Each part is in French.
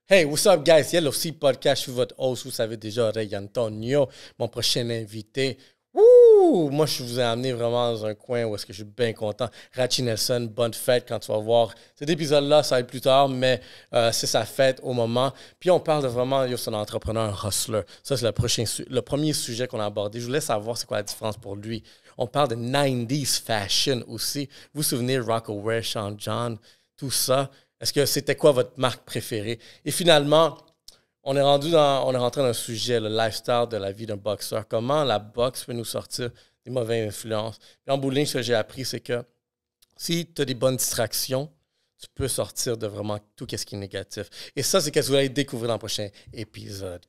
Hey, what's up, guys? Yellow Sea Podcast, je suis votre host, vous savez déjà, Ray Antonio, mon prochain invité. Ouh! Moi, je vous ai amené vraiment dans un coin où est-ce que je suis bien content. Rachi Nelson, bonne fête quand tu vas voir. Cet épisode-là, ça va être plus tard, mais c'est sa fête au moment. Puis on parle de vraiment, c'est un entrepreneur, un hustler. Ça, c'est le premier sujet qu'on a abordé. Je voulais savoir c'est quoi la différence pour lui. On parle de 90s fashion aussi. Vous vous souvenez, Rockaware, Sean John, tout ça. Est-ce que c'était quoi votre marque préférée? Et finalement, on est rentré dans un sujet, le lifestyle de la vie d'un boxeur. Comment la boxe peut nous sortir des mauvaises influences. Puis en bout de ligne, ce que j'ai appris, c'est que si tu as des bonnes distractions, tu peux sortir de vraiment tout ce qui est négatif. Et ça, c'est ce que vous allez découvrir dans le prochain épisode.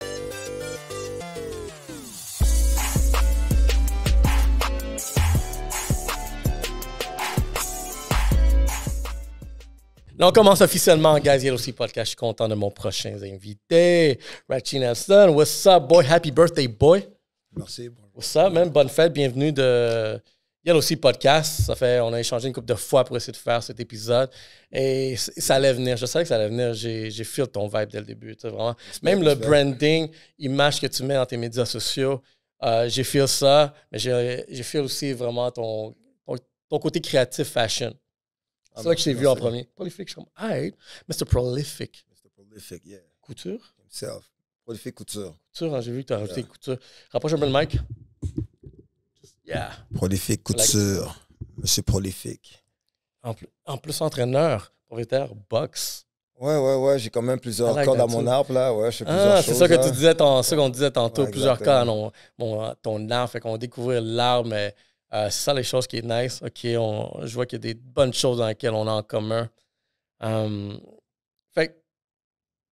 Là, on commence officiellement, guys. Yellow Sea Podcast. Je suis content de mon prochain invité. Rachi Nelson, what's up, boy? Happy birthday, boy. Merci. What's up, man? Bonne fête. Bienvenue de Yellow Sea Podcast. On a échangé une couple de fois pour essayer de faire cet épisode. Et ça allait venir. Je savais que ça allait venir. J'ai feel ton vibe dès le début. Vraiment. Même le branding, image que tu mets dans tes médias sociaux, j'ai feel ça. Mais j'ai feel aussi vraiment ton côté créatif fashion. C'est ça que je t'ai vu en premier. Prolific, je suis comme, hey, Mr. Prolific. Mr. Prolific, yeah. Couture? Himself. Prolific Couture. Couture, hein, j'ai vu que tu as rajouté couture. Rapproche un peu le mic. Yeah. Prolific Couture. Monsieur Prolific. En plus, entraîneur, propriétaire, boxe. Ouais. J'ai quand même plusieurs cordes à mon arbre, là. Ouais, je fais plusieurs choses. C'est ça que tu disais, ça qu'on disait tantôt. Ouais, plusieurs cordes à ton arbre. Fait qu'on va découvrir l'arbre, mais c'est ça les choses qui est nice. OK, je vois qu'il y a des bonnes choses dans lesquelles on a en commun. Fait que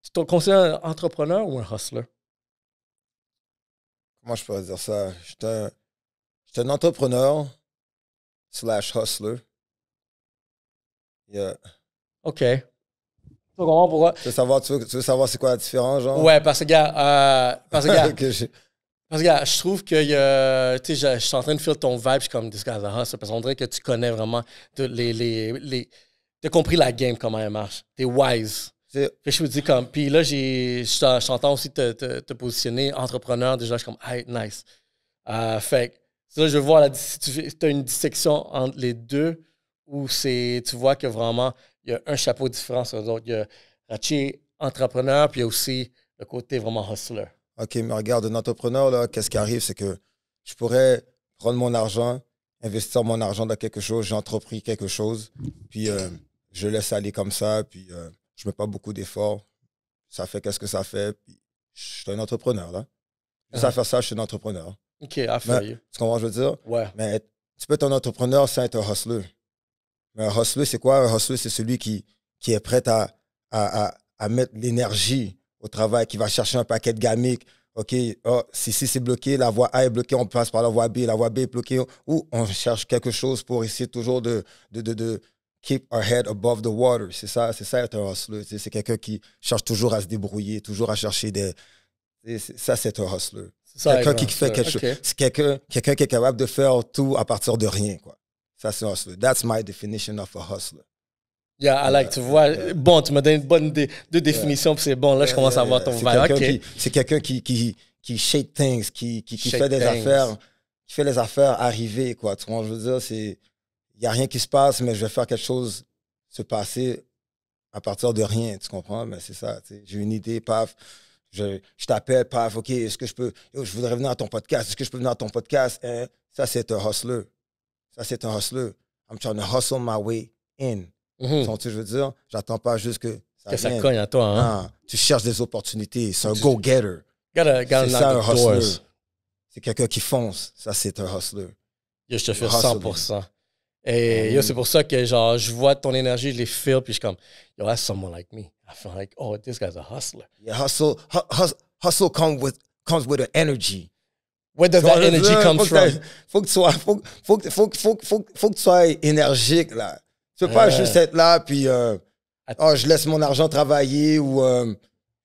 tu te considères un entrepreneur ou un hustler? Comment je pourrais dire ça? J'étais un entrepreneur / hustler. Yeah. OK. Tu comprends pourquoi? Tu veux savoir c'est quoi la différence, genre? Ouais, parce que, gars, parce que je trouve que tu sais, je suis en train de faire ton vibe, je suis comme this guy's a hustler, parce qu'on dirait que tu connais vraiment t'as compris la game, comment elle marche. T'es wise. Fait que je me dis comme, puis là, je t'entends aussi te positionner entrepreneur, déjà, je suis comme, hey, nice. Fait que là, je veux voir si tu as une dissection entre les deux, ou tu vois que vraiment, il y a un chapeau différent sur les autres. Il y a Rachi, entrepreneur, puis il y a aussi le côté vraiment hustler. OK, mais regarde, un entrepreneur, là, qu'est-ce qui arrive, c'est que je pourrais prendre mon argent, investir mon argent dans quelque chose, j'ai entrepris quelque chose, puis je laisse aller comme ça, puis je mets pas beaucoup d'efforts. Ça fait qu'est-ce que ça fait, puis je suis un entrepreneur, là. Juste à faire ça, je suis un entrepreneur. OK, I feel you. Tu comprends ce que je veux dire? Ouais. Mais tu peux être un entrepreneur sans être un hustler. Mais un hustler, c'est quoi? Un hustler, c'est celui qui est prêt à mettre l'énergie au travail, qui va chercher un paquet de gamiques. OK, si c'est bloqué, la voie A est bloquée, on passe par la voie B est bloquée, ou on cherche quelque chose pour essayer toujours de keep our head above the water. C'est ça être un hustler. C'est quelqu'un qui cherche toujours à se débrouiller, toujours à chercher ça, c'est un hustler. Quelqu'un qui fait quelque chose. C'est quelqu'un qui est capable de faire tout à partir de rien, quoi. Ça, c'est un hustler. That's my definition of a hustler. Yeah, I like, tu vois. Bon, tu m'as donné une bonne deux définitions, puis c'est bon. Là, je commence à voir ton vibe. C'est quelqu'un qui shake things, qui fait des affaires, qui fait les affaires arriver, quoi. Tu vois, je veux dire, il n'y a rien qui se passe, mais je vais faire quelque chose se passer à partir de rien, tu comprends? Mais c'est ça, tu sais. J'ai une idée, paf, je t'appelle, paf, OK, est-ce que je voudrais venir à ton podcast, est-ce que je peux venir à ton podcast? Ça, c'est un hustler. I'm trying to hustle my way in. Tu sais, je veux dire, j'attends pas juste que ça cogne à toi, hein? Non, tu cherches des opportunités. C'est un go-getter. C'est ça, un hustler. C'est quelqu'un qui fonce. Ça, c'est un hustler. Yo, je te fais 100%. Et yo, c'est pour ça que genre, je vois ton énergie, je les feel, puis je suis comme, yo, that's someone like me. I feel like, oh, this guy's a hustler. Yeah, hustle comes with an energy. Where does that energy come from? Faut que tu sois énergique, là. Tu peux pas juste être là, puis je laisse mon argent travailler ou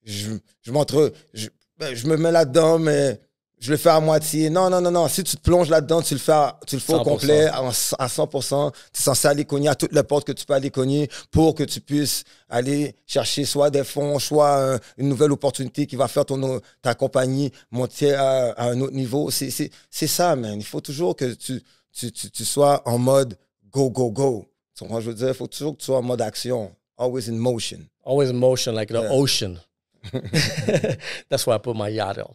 je me mets là-dedans, mais je le fais à moitié. Non. Si tu te plonges là-dedans, tu le fais au 100%. complet, à 100%. Tu es censé aller cogner à toutes les portes que tu peux aller cogner pour que tu puisses aller chercher soit des fonds, soit une nouvelle opportunité qui va faire ta compagnie monter à un autre niveau. C'est ça, man. Il faut toujours que tu sois en mode go, go, go. Tu comprends ce que je veux dire? Il faut toujours que tu sois en mode action. Always in motion. Always in motion, like the ocean. That's why I put my yacht on.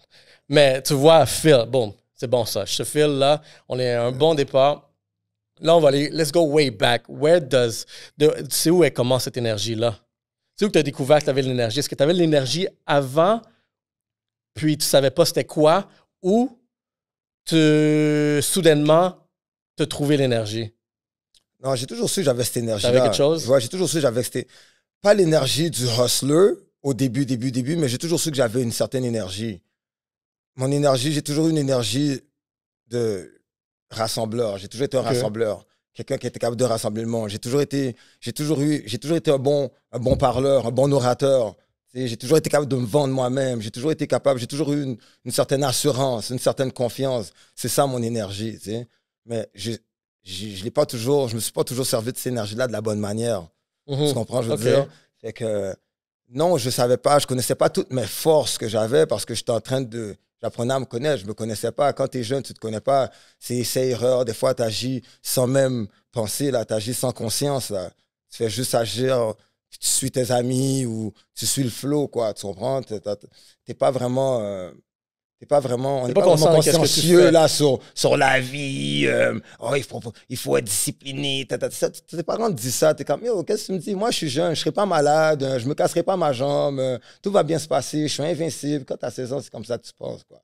Mais tu vois, Phil, boom, c'est bon ça. Je te file là, on est à un bon départ. Là, on va aller, let's go way back. C'est où elle commence cette énergie-là? C'est où que tu as découvert que tu avais de l'énergie? Est-ce que tu avais de l'énergie avant, puis tu savais pas c'était quoi, ou soudainement, tu as trouvé l'énergie? Non, j'ai toujours su que j'avais cette énergie-là. T'avais quelque chose? Ouais, j'ai toujours su que j'avais pas l'énergie du hustler au début, mais j'ai toujours su que j'avais une certaine énergie. Mon énergie, j'ai toujours eu une énergie de rassembleur. J'ai toujours été un rassembleur. Quelqu'un qui était capable de rassembler le monde. J'ai toujours été un bon parleur, un bon orateur. J'ai toujours été capable de me vendre moi-même. J'ai toujours eu une certaine assurance, une certaine confiance. C'est ça mon énergie, tu sais. Mais je me suis pas toujours servi de cette énergie-là de la bonne manière. Tu comprends, je veux dire? Fait que non, je savais pas, je connaissais pas toutes mes forces que j'avais parce que j'apprenais à me connaître, je me connaissais pas. Quand tu es jeune, tu te connais pas. C'est erreur. Des fois, tu agis sans même penser, là. Tu agis sans conscience, là. Tu fais juste agir, tu suis tes amis ou tu suis le flow, quoi. Tu comprends? T'es pas vraiment... on n'est pas vraiment consciencieux là, sur la vie. Il faut être discipliné. Tes parents te disent ça. Tu es comme, yo, qu'est-ce que tu me dis? Moi, je suis jeune, je ne serai pas malade, je me casserai pas ma jambe, tout va bien se passer, je suis invincible. Quand tu as 16 ans, c'est comme ça que tu penses, quoi.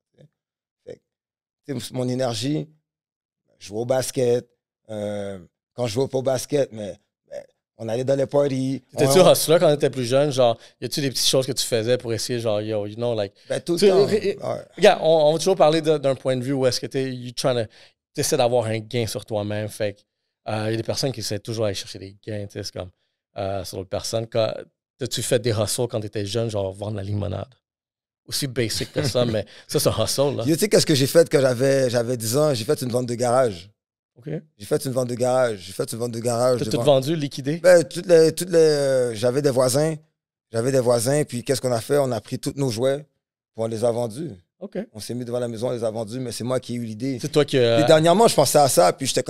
Mon énergie, je jouais au basket. Quand je jouais pas au basket, mais on allait dans les parties. T'étais-tu hustler quand t'étais plus jeune? Genre, y a-tu des petites choses que tu faisais pour essayer, genre, yo, you know, like... Tout le temps. Regarde, on va toujours parler d'un point de vue où est-ce que t'essaies d'avoir un gain sur toi-même. Fait que, y a des personnes qui essaient toujours d'aller chercher des gains, tu sais, c'est comme, sur d'autres personnes. T'as-tu fait des hustles quand t'étais jeune, genre, vendre la limonade? Aussi basic que ça, mais ça, c'est un hustle, là. Tu sais, qu'est-ce que j'ai fait quand j'avais 10 ans? J'ai fait une vente de garage. OK. J'ai fait une vente de garage. T'as tout vendu, liquidé? Ben, j'avais des voisins. Puis qu'est-ce qu'on a fait? On a pris tous nos jouets, puis on les a vendus. OK. On s'est mis devant la maison, on les a vendus, mais c'est moi qui ai eu l'idée. C'est toi qui... Puis dernièrement, je pensais à ça, puis j'étais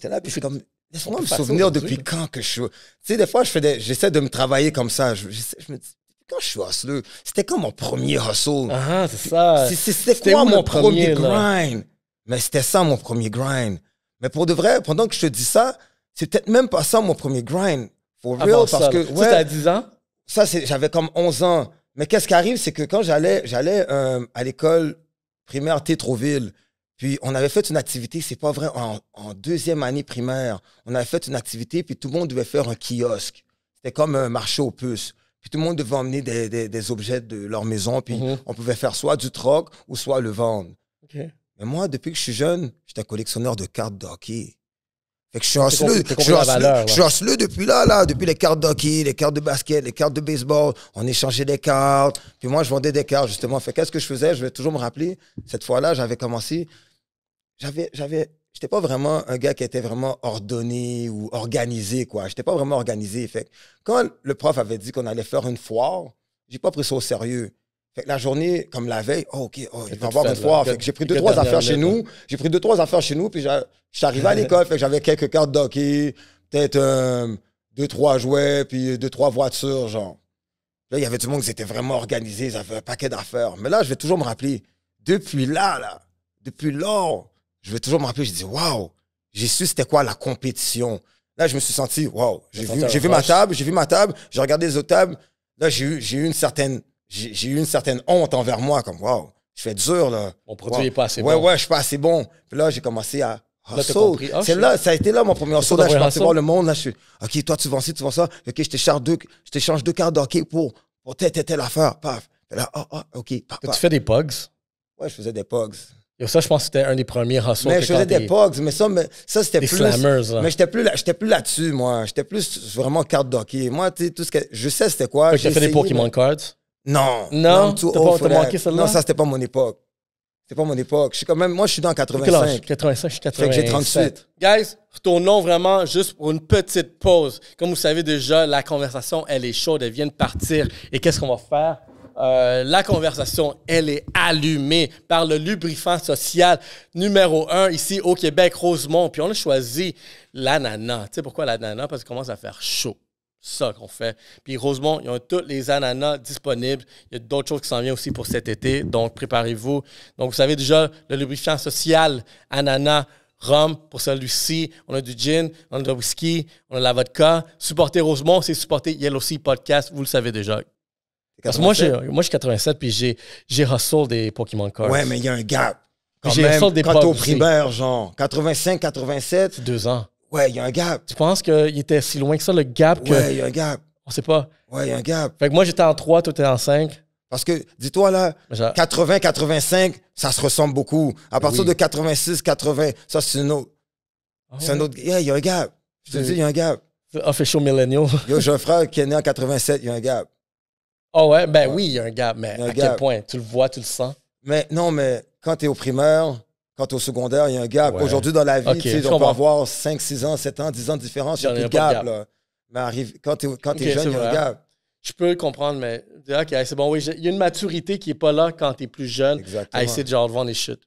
là, puis je suis comme... Laisse-moi me souvenir depuis quand que je suis... Tu sais, des fois, j'essaie de me travailler comme ça. Je me dis, quand je suis hustler, c'était comme mon premier hustle. Ah, c'est ça. C'était quoi mon premier grind? Mais c'était ça, mon premier grind. Mais pour de vrai, pendant que je te dis ça, c'est peut-être même pas ça, mon premier grind. For real, parce que... Ouais, t'as 10 ans? Ça, j'avais comme 11 ans. Mais qu'est-ce qui arrive, c'est que quand j'allais à l'école primaire Tétroville, puis on avait fait une activité, c'est pas vrai, en deuxième année primaire, on avait fait une activité, puis tout le monde devait faire un kiosque. C'était comme un marché aux puces. Puis tout le monde devait emmener des objets de leur maison, puis on pouvait faire soit du troc ou soit le vendre. OK. Mais moi, depuis que je suis jeune, j'étais un collectionneur de cartes de hockey. Fait que je suis hustleux depuis là, depuis les cartes de hockey, les cartes de basket, les cartes de baseball. On échangeait des cartes. Puis moi, je vendais des cartes, justement. Fait qu'est-ce que je faisais? Je vais toujours me rappeler. Cette fois-là, j'avais commencé. J'étais pas vraiment un gars qui était vraiment ordonné ou organisé, quoi. J'étais pas vraiment organisé. Fait que quand le prof avait dit qu'on allait faire une foire, j'ai pas pris ça au sérieux. Fait que la journée, comme la veille, il va y avoir une foire. Fait que j'ai pris 2-3 affaires chez nous. Puis je suis arrivé à l'école. Fait que j'avais quelques cartes d'hockey, peut-être 2-3 jouets, puis 2-3 voitures, genre. Là, il y avait du monde qui était vraiment organisé. Ils avaient un paquet d'affaires. Mais là, je vais toujours me rappeler. Depuis là, je vais toujours me rappeler. Je dis, waouh, j'ai su c'était quoi la compétition. Là, je me suis senti, waouh, j'ai vu ma table, j'ai regardé les autres tables. Là, j'ai eu une certaine honte envers moi, comme, waouh, je fais dur, là. Mon produit n'est pas assez bon. Ouais, je suis pas assez bon. Puis là, j'ai commencé à hustle. Ça a été là mon premier hustle. Là, je suis parti voir le monde. Là, je suis, OK, toi, tu vends ci, tu vends ça. OK, je t'échange 2 cartes d'hockey pour telle affaire. Paf. Puis là, OK. Tu fais des pugs? Ouais, je faisais des pugs. Et ça, je pense que c'était un des premiers hustles. Mais je faisais des pugs, mais ça c'était plus... Slammers, là. Mais j'étais plus là-dessus, moi. J'étais plus vraiment carte d'hockey. Moi, tu sais, tout ce que... Je sais c'était quoi. Tu as fait des Pokémon cards? Non. Non? T'as manqué celle-là? Non, ça, c'était pas mon époque. C'est pas mon époque. Je suis quand même, moi, je suis dans Quel âge? 85. 85, je suis Fait 87. que j'ai 38. Guys, retournons vraiment juste pour une petite pause. Comme vous savez déjà, la conversation, elle est chaude, elle vient de partir. Et qu'est-ce qu'on va faire? La conversation, elle est allumée par le lubrifiant social numéro 1 ici au Québec, Rosemont. Puis on a choisi l'ananas. Tu sais pourquoi l'ananas? Parce qu'il commence à faire chaud. C'est ça qu'on fait. Puis Rosemont, ils ont tous les ananas disponibles. Il y a d'autres choses qui s'en viennent aussi pour cet été. Donc, préparez-vous. Donc, vous savez déjà, le lubrifiant social, ananas, rhum pour celui-ci. On a du gin, on a du whisky, on a de la vodka. Supporter Rosemont, c'est supporter Yellow Sea Podcast. Vous le savez déjà. Parce que moi, je suis 87 puis j'ai hustle des Pokémon Cards. Ouais, mais il y a un gap. Quand J'ai même, hustle des quand t'es au pubs aussi. primaire, genre 85, 87, C'est 2 ans. ouais, il y a un gap. Tu penses qu'il était si loin que ça, le gap, que Ouais, il y a un gap. on sait pas? Ouais, il y a un gap. Fait que moi, j'étais en 3, toi, t'es en 5. Parce que, dis-toi là, Genre- 80, 85, ça se ressemble beaucoup. À partir Oui. de 86, 80, ça, c'est un autre. C'est un autre. Yeah, il y a un gap. Je te dis, il y a un gap. Official Millennial. Yo, j'ai un frère qui est né en 87, il y a un gap. Oh ouais, ben oui, il y a un gap, mais Il y a un à quel gap. point? Tu le vois, tu le sens? Mais non, mais quand tu es au primaire, quand tu es au secondaire, il y a un gap. Ouais. Aujourd'hui, dans la vie, Ok, tu sais, je on peut comprends. avoir 5, 6 ans, 7 ans, 10 ans de différence, il n'y a Il plus y de en a pas gap. de Là. Mais quand tu es, Ok, jeune, c'est il y a un vrai. gap. Je peux le comprendre, mais OK, c'est bon, oui, il y a une maturité qui n'est pas là quand tu es plus jeune Exactement. à essayer de genre de vendre des shit.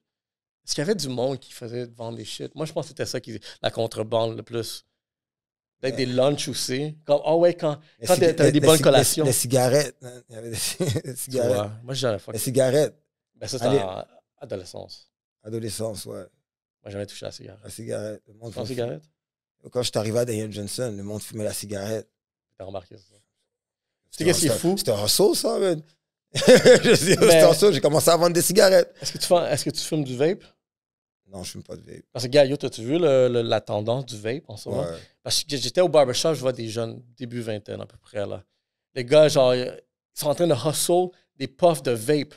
Est-ce qu'il y avait du monde qui faisait de vendre des shit? Moi, je pense que c'était ça la contrebande le plus. Peut-être des lunchs aussi. Ouais, quand t'avais des bonnes collations. Les cigarettes. Hein, il y avait des Tu cigarettes. vois, moi, j'ai jamais fuck. Les cigarettes. Ben, ça, c'était Allez. en adolescence. Adolescence, ouais. Moi, j'ai jamais touché à la cigarette. La cigarette. Le monde Tu prends une fume. cigarette? Quand je suis arrivé à Daniel Johnson, le monde fumait la cigarette. T'as remarqué ça? Tu sais qu'est-ce qui est fou? C'était un hustle, ça, man. C'était un hustle. J'ai commencé à vendre des cigarettes. Est-ce que tu fumes du vape? Non, je fume pas de vape. Parce que, gars, yo, t'as-tu vu la tendance du vape en ce moment? Ouais. Parce que j'étais au barbershop, je vois des jeunes, début vingtaine à peu près, là. Les gars, genre, ils sont en train de hustle des puffs de vape.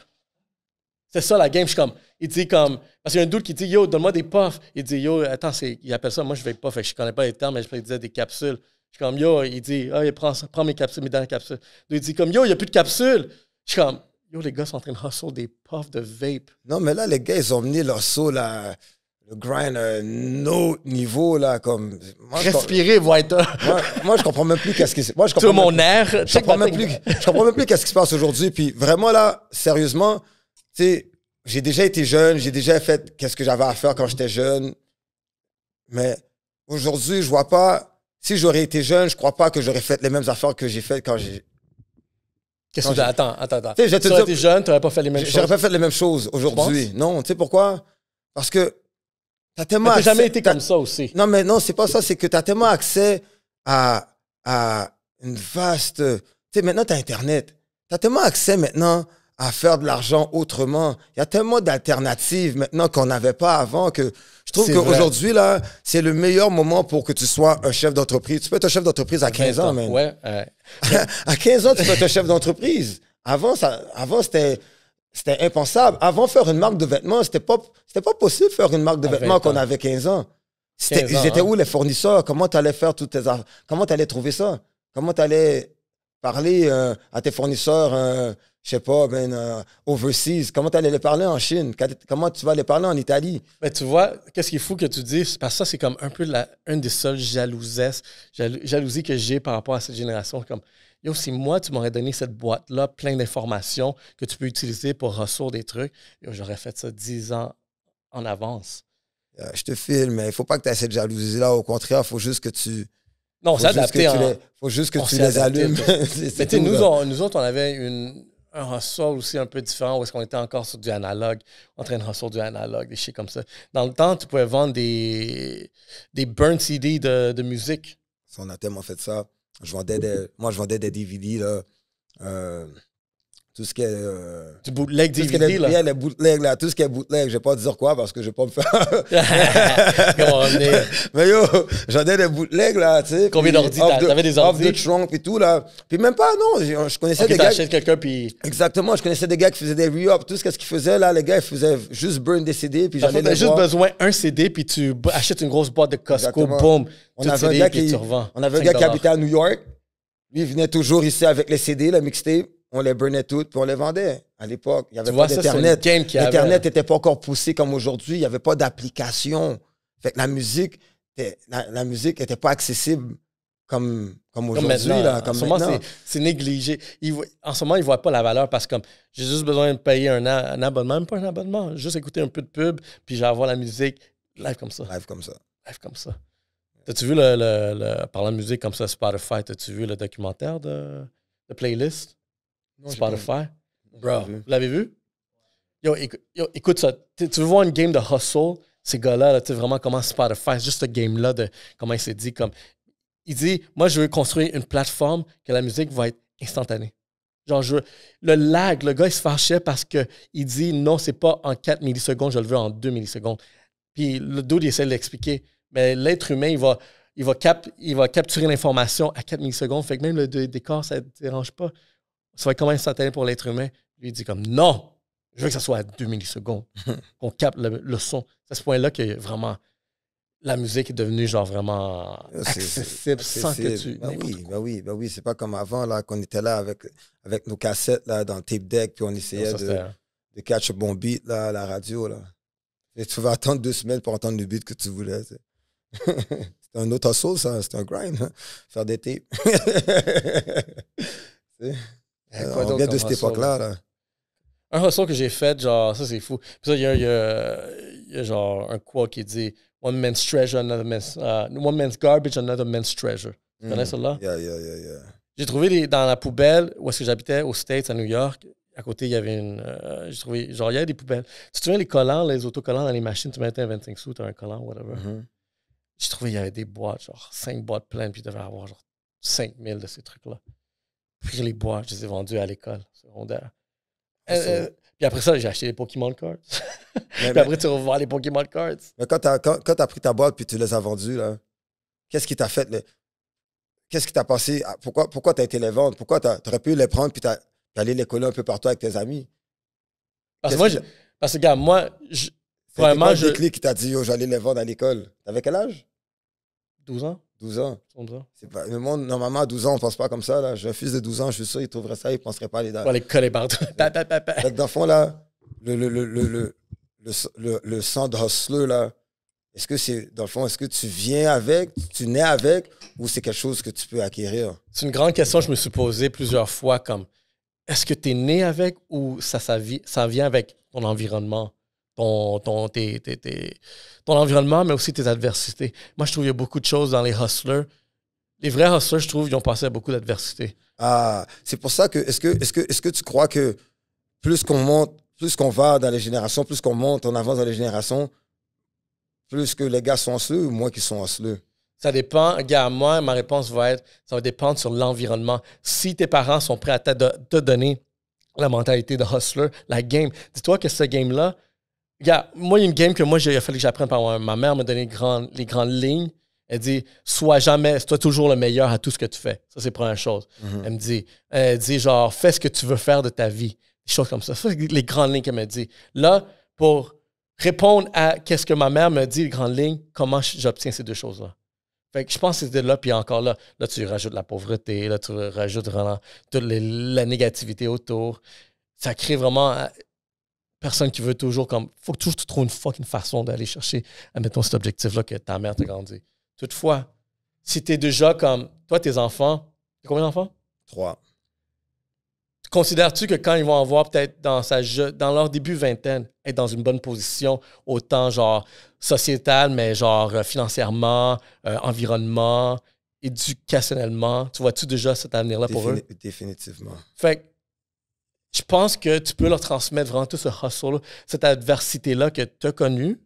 C'est ça la game. Je suis comme, il dit comme, parce qu'il y a un doute qui dit, yo, donne-moi des puffs. Il dit, yo, attends, il appelle ça, moi je vape pas, fait que je connais pas les termes, mais il disait des capsules. Je suis comme, yo, il dit, prends mes capsules, mes dernières capsules. Il dit comme, yo, il n'y a plus de capsules. Je suis comme, yo, les gars sont en train de hustle des puffs de vape. Non, mais là, les gars, ils ont mené leur saut, là, le grind à un autre niveau, là, comme... Moi, Respirer, White. moi, je comprends même plus qu'est-ce qui se... Moi, je Tout comprends mon même- air. Je comprends même plus, je comprends même plus qu'est-ce qui se passe aujourd'hui. Puis vraiment, là, sérieusement, tu sais, j'ai déjà été jeune, j'ai déjà fait qu'est-ce que j'avais à faire quand j'étais jeune. Mais aujourd'hui, je vois pas... Si j'aurais été jeune, je crois pas que j'aurais fait les mêmes affaires que j'ai faites quand j'ai... Qu'est-ce que tu attends. Tu sais, je vais te Tu aurais dire- été jeune, tu n'aurais pas fait les mêmes J'aurais choses. pas fait les mêmes choses aujourd'hui. Non, tu sais pourquoi? Parce que t'as tellement... Mais t'as jamais accès- été comme ça aussi. Non, mais non, c'est pas ça. C'est que tu as tellement accès à une vaste... Tu sais, maintenant, tu as Internet. Tu as tellement accès maintenant à faire de l'argent autrement. Il y a tellement d'alternatives maintenant qu'on n'avait pas avant que je trouve C'est vrai. qu'aujourd'hui, là, c'est le meilleur moment pour que tu sois un chef d'entreprise. Tu peux être un chef d'entreprise à 15 ans, man. Ouais. À 15 ans, tu peux être un chef d'entreprise. Avant, c'était impensable. Avant, faire une marque de vêtements, c'était pas possible de faire une marque de À vêtements 20 quand on ans. avait 15 ans. 15 ans, Ils étaient hein. où les fournisseurs? Comment tu allais faire toutes tes affaires? Comment tu allais trouver ça? Comment tu allais parler à tes fournisseurs, je sais pas, overseas? Comment tu allais les parler en Chine? Comment tu vas les parler en Italie? Mais tu vois, qu'est-ce qui est fou que tu dis? C'est parce que ça, c'est comme un peu une des seules jalousies que j'ai par rapport à cette génération. Comme, yo, si moi, tu m'aurais donné cette boîte-là, plein d'informations que tu peux utiliser pour ressourcer des trucs, yo, j'aurais fait ça 10 ans en avance. Je te filme, mais il faut pas que tu aies cette jalousie-là. Au contraire, il faut juste que tu... Non, c'est adapté. faut juste que on tu s'est les adapté, allumes. tout. C'est Mais tu sais, tout, là. nous autres, on avait un hustle aussi un peu différent où est-ce qu'on était encore sur du analogue, en train de hustle du analogue, des shit comme ça. Dans le temps, tu pouvais vendre des burn CD de musique. On a tellement fait ça. Moi, je vendais des DVD, là. Tout ce qui est... Du bootleg tout ce qui est DVD, là. les bootlegs, là. Tout ce qui est bootleg, je vais pas te dire quoi parce que je vais pas me faire... Comment on est. Mais yo, j'en ai des bootlegs, là, tu sais. Combien puis d'ordi off the- t'avais des Off ordi? the trunk et tout, là. Puis même pas, non. Je connaissais Ok, des gars... t'achètes quelqu'un, puis Exactement, je connaissais des gars qui faisaient des re-up. Tout ce qu'ils faisaient, là, les gars, ils faisaient juste burn des CD, puis j'allais t'as les juste voir. besoin d'un CD, puis tu achètes une grosse boîte de Costco, Exactement. boum, On tout avait un CD, gars puis qui, tu revends. on avait un gars qui 5 habitait à New York. Lui, il venait toujours ici avec les CD, le mixtape. On les burnait toutes, puis on les vendait À l'époque, il n'y avait Tu vois, pas ça, c'est d'Internet. une game qu'il y avait, L'Internet là. n'était pas encore poussé comme aujourd'hui. Il n'y avait pas d'application. Fait que la musique n'était pas accessible comme Comme aujourd'hui, maintenant. là, En comme ce moment, maintenant. c'est négligé. En ce moment, ils ne voient pas la valeur parce que comme j'ai juste besoin de payer un abonnement, même pas un abonnement, juste écouter un peu de pub, puis j'ai avoir la musique live comme ça. Live comme ça. Live comme ça. T'as-tu vu parlant de musique comme ça, Spotify, t'as-tu vu le documentaire de Playlist? Non, j'ai Spotify? pas Bro, vu. vous l'avez vu? Yo, écoute ça. Tu veux voir une game de hustle? Ces gars-là, là, tu sais vraiment comment Spotify, juste ce game-là, de comment il s'est dit, comme il dit, moi, je veux construire une plateforme que la musique va être instantanée. Genre, le lag, le gars, il se fâchait parce qu'il dit, non, c'est pas en 4 millisecondes, je le veux en 2 millisecondes. Puis le dude, il essaie de l'expliquer. Mais l'être humain, il va capturer l'information à 4 millisecondes. Fait que même le décor, ça ne dérange pas. Ça va être comment instantané pour l'être humain. Lui, il dit comme, non, je veux que ça soit à 2 millisecondes. Qu'on capte le son. C'est à ce point-là que vraiment, la musique est devenue genre vraiment accessible sans que tu... Ben oui, c'est pas comme avant, là, qu'on était là avec nos cassettes, là, dans le tape deck, puis on essayait de catch un bon beat, là, à la radio, là. Et tu vas attendre 2 semaines pour entendre le beat que tu voulais, tu sais. C'est un autre hustle, ça, c'est un grind, hein? Faire des tapes. On vient de cette époque-là, là. Un hustle que j'ai fait, genre, ça c'est fou. Puis ça, il y a genre un quote qui dit One man's treasure, one man's garbage, another man's treasure. Tu connais celle-là? Yeah. J'ai trouvé dans la poubelle où est-ce que j'habitais, aux States, à New York. À côté, il y avait j'ai trouvé, genre, il y avait des poubelles. Tu te souviens les collants, les autocollants dans les machines, tu mettais un 25 sous, tu as un collant, whatever. J'ai trouvé, il y avait des boîtes, genre 5 boîtes pleines, puis il devait y avoir genre 5000 de ces trucs-là. Puis les boîtes, je les ai vendues à l'école secondaire. Puis après ça, j'ai acheté les Pokémon Cards. Puis après, tu revois les Pokémon Cards. Mais quand t'as pris ta boîte puis tu les as vendues, là, qu'est-ce qui t'a fait? Qu'est-ce qui t'a passé? Pourquoi t'as été les vendre? Pourquoi t'aurais pu les prendre puis aller les coller un peu partout avec tes amis? Parce que, gars, moi, vraiment, le déclic qui t'a dit, yo, j'allais les vendre à l'école. T'avais quel âge? 12 ans. 12 ans. 11 ans. Le monde, normalement, à 12 ans, on pense pas comme ça. Là. J'ai un fils de 12 ans, je suis sûr, il trouverait ça, il penserait pas à les dates. On va les coller partout. Dans le fond, là, le sang de hustler, là, est-ce que c'est, dans le fond, est-ce que tu viens avec, tu nais avec, ou c'est quelque chose que tu peux acquérir? C'est une grande question que je me suis posée plusieurs fois, comme, est-ce que tu es né avec ou ça vient avec ton environnement? Ton environnement, mais aussi tes adversités. Moi, je trouve qu'il y a beaucoup de choses dans les hustlers. Les vrais hustlers, je trouve, ils ont passé à beaucoup d'adversités. Ah, c'est pour ça que, est-ce que tu crois que plus qu'on monte, plus qu'on va dans les générations, plus qu'on monte, on avance dans les générations, plus que les gars sont hustlers ou moins qu'ils sont hustlers? Ça dépend. Regarde, moi, ma réponse va être, ça va dépendre sur l'environnement. Si tes parents sont prêts à te donner la mentalité de hustler, la game, dis-toi que ce game-là, regarde, moi, il y a une game que il a fallu que j'apprenne par moi. Ma mère m'a donné les grandes lignes. Elle dit, sois toujours le meilleur à tout ce que tu fais. Ça, c'est la première chose. Elle me dit, genre, fais ce que tu veux faire de ta vie. Des choses comme ça. Ça, c'est les grandes lignes qu'elle me dit. Là, pour répondre à qu'est-ce que ma mère me dit, les grandes lignes, comment j'obtiens ces deux choses-là. Fait que je pense que c'était là, puis encore là, tu rajoutes la pauvreté, là, tu rajoutes vraiment toute la négativité autour. Ça crée vraiment... personne qui veut toujours comme... Faut que toujours tu trouves une fucking façon d'aller chercher, admettons, cet objectif-là que ta mère t'a grandi. Toutefois, si t'es déjà comme... Toi, tes enfants... T'as combien d'enfants? 3. Considères-tu que quand ils vont avoir peut-être dans leur début vingtaine, être dans une bonne position, autant genre sociétale, mais genre financièrement, environnement, éducationnellement, tu vois-tu déjà cet avenir-là pour eux? Définitivement. Fait que je pense que tu peux leur transmettre vraiment tout ce hustle, cette adversité-là que tu as connue.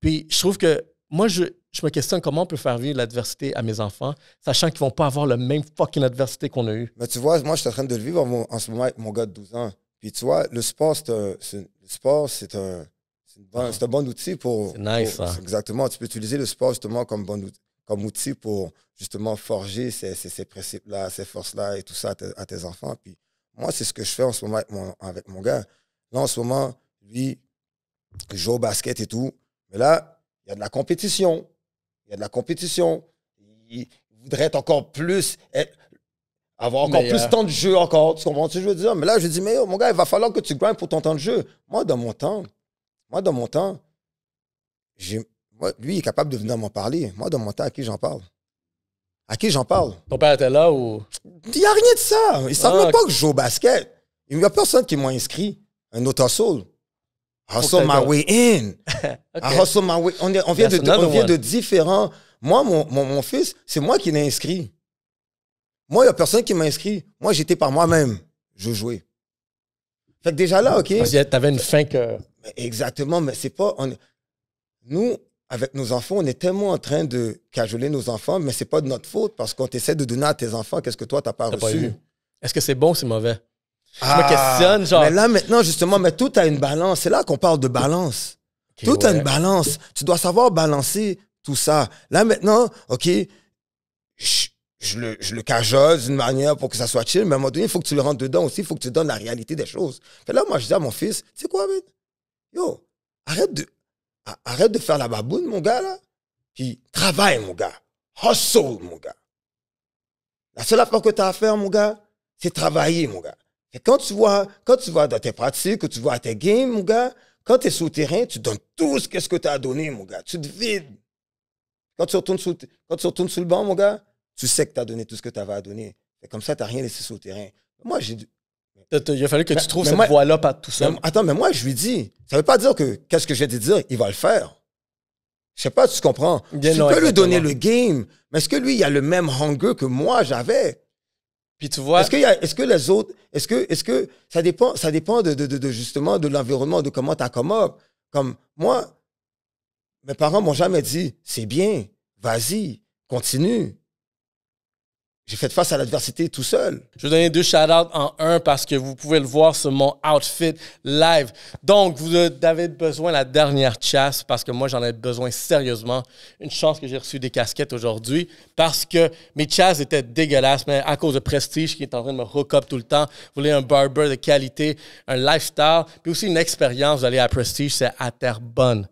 Puis je trouve que moi, je me questionne comment on peut faire vivre l'adversité à mes enfants, sachant qu'ils vont pas avoir la même fucking adversité qu'on a eue. Mais tu vois, moi, je suis en train de le vivre en ce moment avec mon gars de 12 ans. Puis tu vois, le sport, c'est un bon outil pour... C'est nice, ça. Exactement. Tu peux utiliser le sport justement comme outil pour justement forger ces principes-là, ces forces-là et tout ça à tes enfants. Puis moi, c'est ce que je fais en ce moment avec mon gars. Là, en ce moment, lui, il joue au basket et tout. Mais là, il y a de la compétition. Il voudrait être encore plus... avoir encore plus de temps de jeu encore. Tu comprends ce que je veux dire? Mais là, je dis, mais yo, mon gars, il va falloir que tu grindes pour ton temps de jeu. Moi, dans mon temps, lui, il est capable de venir m'en parler. Moi, dans mon temps, à qui j'en parle? À qui j'en parle? Ton père était là ou... Il n'y a rien de ça. Ils ne savent même pas que je joue au basket. Il n'y a personne qui m'a inscrit. Un autre hustle. Hustle my way in. Okay. Hustle my way. On vient de différents... Moi, mon fils, c'est moi qui l'ai inscrit. Moi, il n'y a personne qui m'a inscrit. Moi, j'étais par moi-même. Je jouais. Fait que déjà là, OK? Parce que t'avais une fin que... Exactement, mais c'est pas... Nous, avec nos enfants, on est tellement en train de cajoler nos enfants, mais c'est pas de notre faute parce qu'on essaie de donner à tes enfants qu'est-ce que toi, t'as pas reçu. Est-ce que c'est bon ou c'est mauvais? Je me questionne, genre... Mais là, maintenant, justement, mais tout a une balance. C'est là qu'on parle de balance. Okay, tout a une balance. Tu dois savoir balancer tout ça. Là, maintenant, OK, je le cajole d'une manière pour que ça soit chill, mais à un moment donné, il faut que tu le rentres dedans aussi, il faut que tu donnes la réalité des choses. Fait là, moi, je dis à mon fils, tu sais quoi, man? Yo, arrête de faire la baboune, mon gars, là. Puis travaille, mon gars. Hustle, mon gars. La seule affaire que tu as à faire, mon gars, c'est travailler, mon gars. Et quand tu vois dans tes pratiques, que tu vois à tes games, mon gars, quand tu es sur le terrain, tu donnes tout ce que tu as donné, mon gars. Tu te vides. Quand tu retournes sur le banc, mon gars, tu sais que tu as donné tout ce que tu avais à donner. Et comme ça, tu n'as rien laissé sur le terrain. Moi, il a fallu que tu trouves cette voie-là par tout ça. Attends, mais moi, je lui dis, ça ne veut pas dire que qu'est-ce que je vais te dire, il va le faire. Je sais pas si tu comprends. Tu peux lui donner le game, mais est-ce que lui, il a le même hunger que moi, j'avais? Puis tu vois... Est-ce que les autres... Est-ce que ça dépend justement de l'environnement, de comment tu accommodes. Comme moi, mes parents m'ont jamais dit, c'est bien, vas-y, continue. J'ai fait face à l'adversité tout seul. Je vais donner 2 shout-outs en un parce que vous pouvez le voir sur mon outfit live. Donc, vous avez besoin de la dernière chasse parce que moi, j'en ai besoin sérieusement. Une chance que j'ai reçu des casquettes aujourd'hui parce que mes chasses étaient dégueulasses, mais à cause de Prestige qui est en train de me hook up tout le temps. Vous voulez un barber de qualité, un lifestyle, puis aussi une expérience. Vous allez à Prestige, c'est à Terrebonne.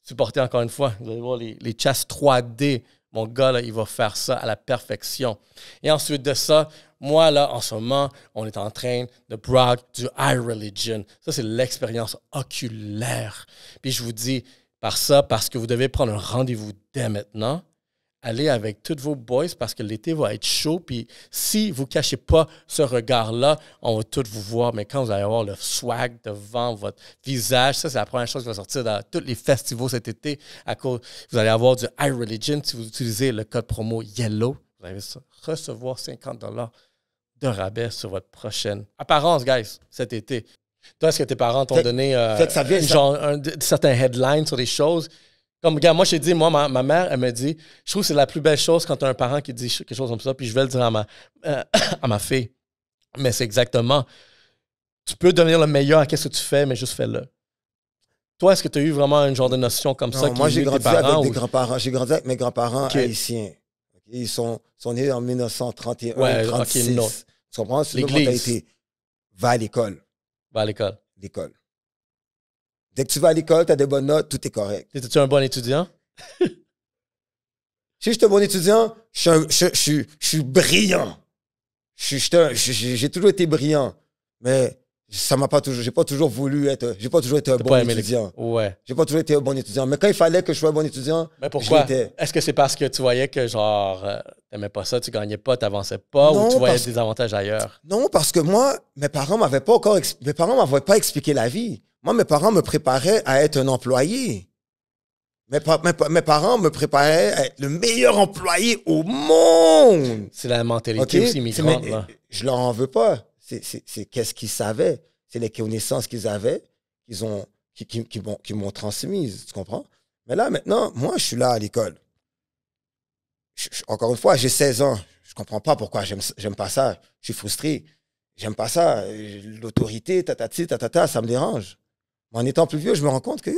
Supportez encore une fois. Vous allez voir les chasses 3D. Mon gars, là, il va faire ça à la perfection. Et ensuite de ça, moi, là, en ce moment, on est en train de brag du iReligion. Ça, c'est l'expérience oculaire. Puis je vous dis parce que vous devez prendre un rendez-vous dès maintenant. Allez avec tous vos boys parce que l'été va être chaud. Puis si vous ne cachez pas ce regard-là, on va tous vous voir. Mais quand vous allez avoir le swag devant votre visage, ça, c'est la première chose qui va sortir dans tous les festivals cet été. Vous allez avoir du iReligion. Si vous utilisez le code promo YELLOW, vous allez recevoir 50$ de rabais sur votre prochaine apparence, guys, cet été. Toi, est-ce que tes parents t'ont donné certains headlines sur des choses? Comme, regarde, moi, je t'ai dit, moi, ma mère, elle me dit, je trouve que c'est la plus belle chose quand tu as un parent qui dit quelque chose comme ça, puis je vais le dire à ma fille. Mais c'est exactement, tu peux devenir le meilleur à ce que tu fais, mais juste fais-le. Toi, est-ce que tu as eu vraiment un genre de notion comme ça? Moi, j'ai grandi avec des grands-parents. J'ai grandi avec mes grands-parents haïtiens. Ils sont nés en 1931, 1936. Tu comprends? C'est une mentalité. Va à l'école. Va à l'école. L'école. Dès que tu vas à l'école, tu as des bonnes notes, tout est correct. Étais-tu un bon étudiant? Si je suis un bon étudiant, je suis brillant. J'ai toujours été brillant. Mais ça m'a pas toujours... J'ai pas toujours été un bon étudiant. Ouais. J'ai pas toujours été un bon étudiant. Mais quand il fallait que je sois un bon étudiant, mais pourquoi? Est-ce que c'est parce que tu voyais que, genre, t'aimais pas ça, tu gagnais pas, t'avançais pas, ou tu voyais des avantages ailleurs? Non, parce que moi, mes parents m'avaient pas expliqué la vie. Moi, mes parents me préparaient à être un employé. Mes parents me préparaient à être le meilleur employé au monde. C'est la mentalité aussi migrante, là. Je leur en veux pas. C'est qu'est-ce qu'ils savaient. C'est les connaissances qu'ils avaient qui m'ont transmises. Tu comprends? Mais là, maintenant, moi, je suis là à l'école. Encore une fois, j'ai 16 ans. Je comprends pas pourquoi j'aime pas ça. Je suis frustré. J'aime pas ça. L'autorité, ça me dérange. Mais en étant plus vieux, je me rends compte que,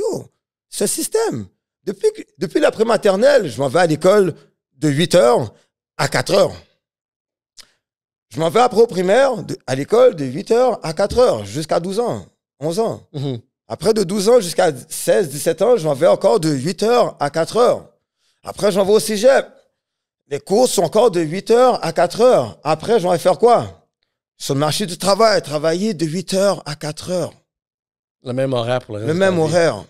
ce système, depuis la prématernelle, je m'en vais à l'école de 8h à 4h. Je m'en vais après au primaire, à l'école de 8h à 4h, jusqu'à 12 ans, 11 ans. Mm-hmm. Après de 12 ans jusqu'à 16, 17 ans, je m'en vais encore de 8h à 4h. Après, je m'en vais au cégep. Les cours sont encore de 8h à 4h. Après, je vais faire quoi? Sur le marché du travail, travailler de 8h à 4h. Le même horaire pour le reste Le de même ta vie. horaire.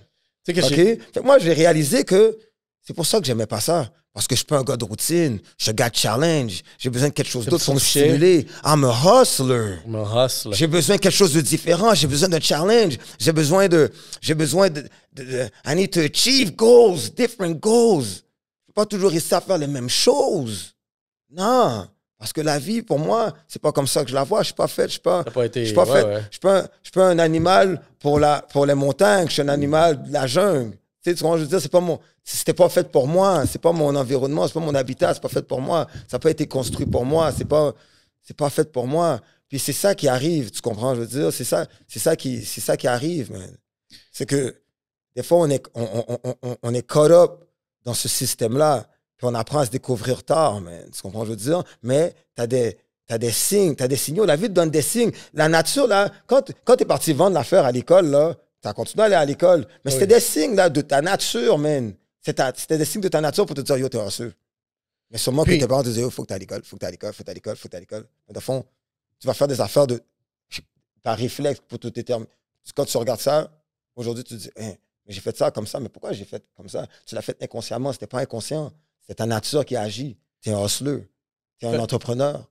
Tu sais que OK? j'ai- Fait que moi, j'ai réalisé que c'est pour ça que j'aimais pas ça. Parce que je suis pas un gars de routine. Je suis un gars de challenge. J'ai besoin de quelque chose d'autre pour me toucher. stimuler. I'm a hustler. Je me hustle. J'ai besoin de quelque chose de différent. J'ai besoin de challenge. J'ai besoin de I need to achieve goals, different goals. Je peux pas toujours rester à faire les mêmes choses. Non. Parce que la vie, pour moi, c'est pas comme ça que je la vois. Je suis pas fait, je suis pas, T'as pas été- je suis pas ouais, fait, ouais. je suis pas un animal pour les montagnes. Je suis un animal de la jungle. Tu sais, tu vois, je veux dire, c'était pas fait pour moi. C'est pas mon environnement, c'est pas mon habitat, c'est pas fait pour moi. Ça n'a pas été construit pour moi. C'est pas fait pour moi. Puis c'est ça qui arrive, tu comprends? Je veux dire, c'est ça qui arrive, man. C'est que des fois, on est caught up dans ce système-là, puis on apprend à se découvrir tard, man. Tu comprends? Je veux dire, mais t'as des signes, t'as des signaux. La vie te donne des signes. La nature, là, quand t'es parti vendre l'affaire à l'école, là, t'as continué à aller à l'école. Mais c'était des signes, là, de ta nature, man. C'était des signes de ta nature pour te dire, yo, t'es heureux. Mais sûrement Puis- que tes parents te disaient, yo, faut que t'ailles à l'école, faut que t'ailles à l'école, faut que t'ailles à l'école, faut que t'ailles à l'école. Mais de fond, tu vas faire des affaires par réflexe pour tout déterminer. Quand tu regardes ça, aujourd'hui, tu te dis, hein, mais j'ai fait ça comme ça, mais pourquoi j'ai fait comme ça? Tu l'as fait inconsciemment, c'était pas inconscient. C'est ta nature qui agit. T'es un hustler. T'es un entrepreneur.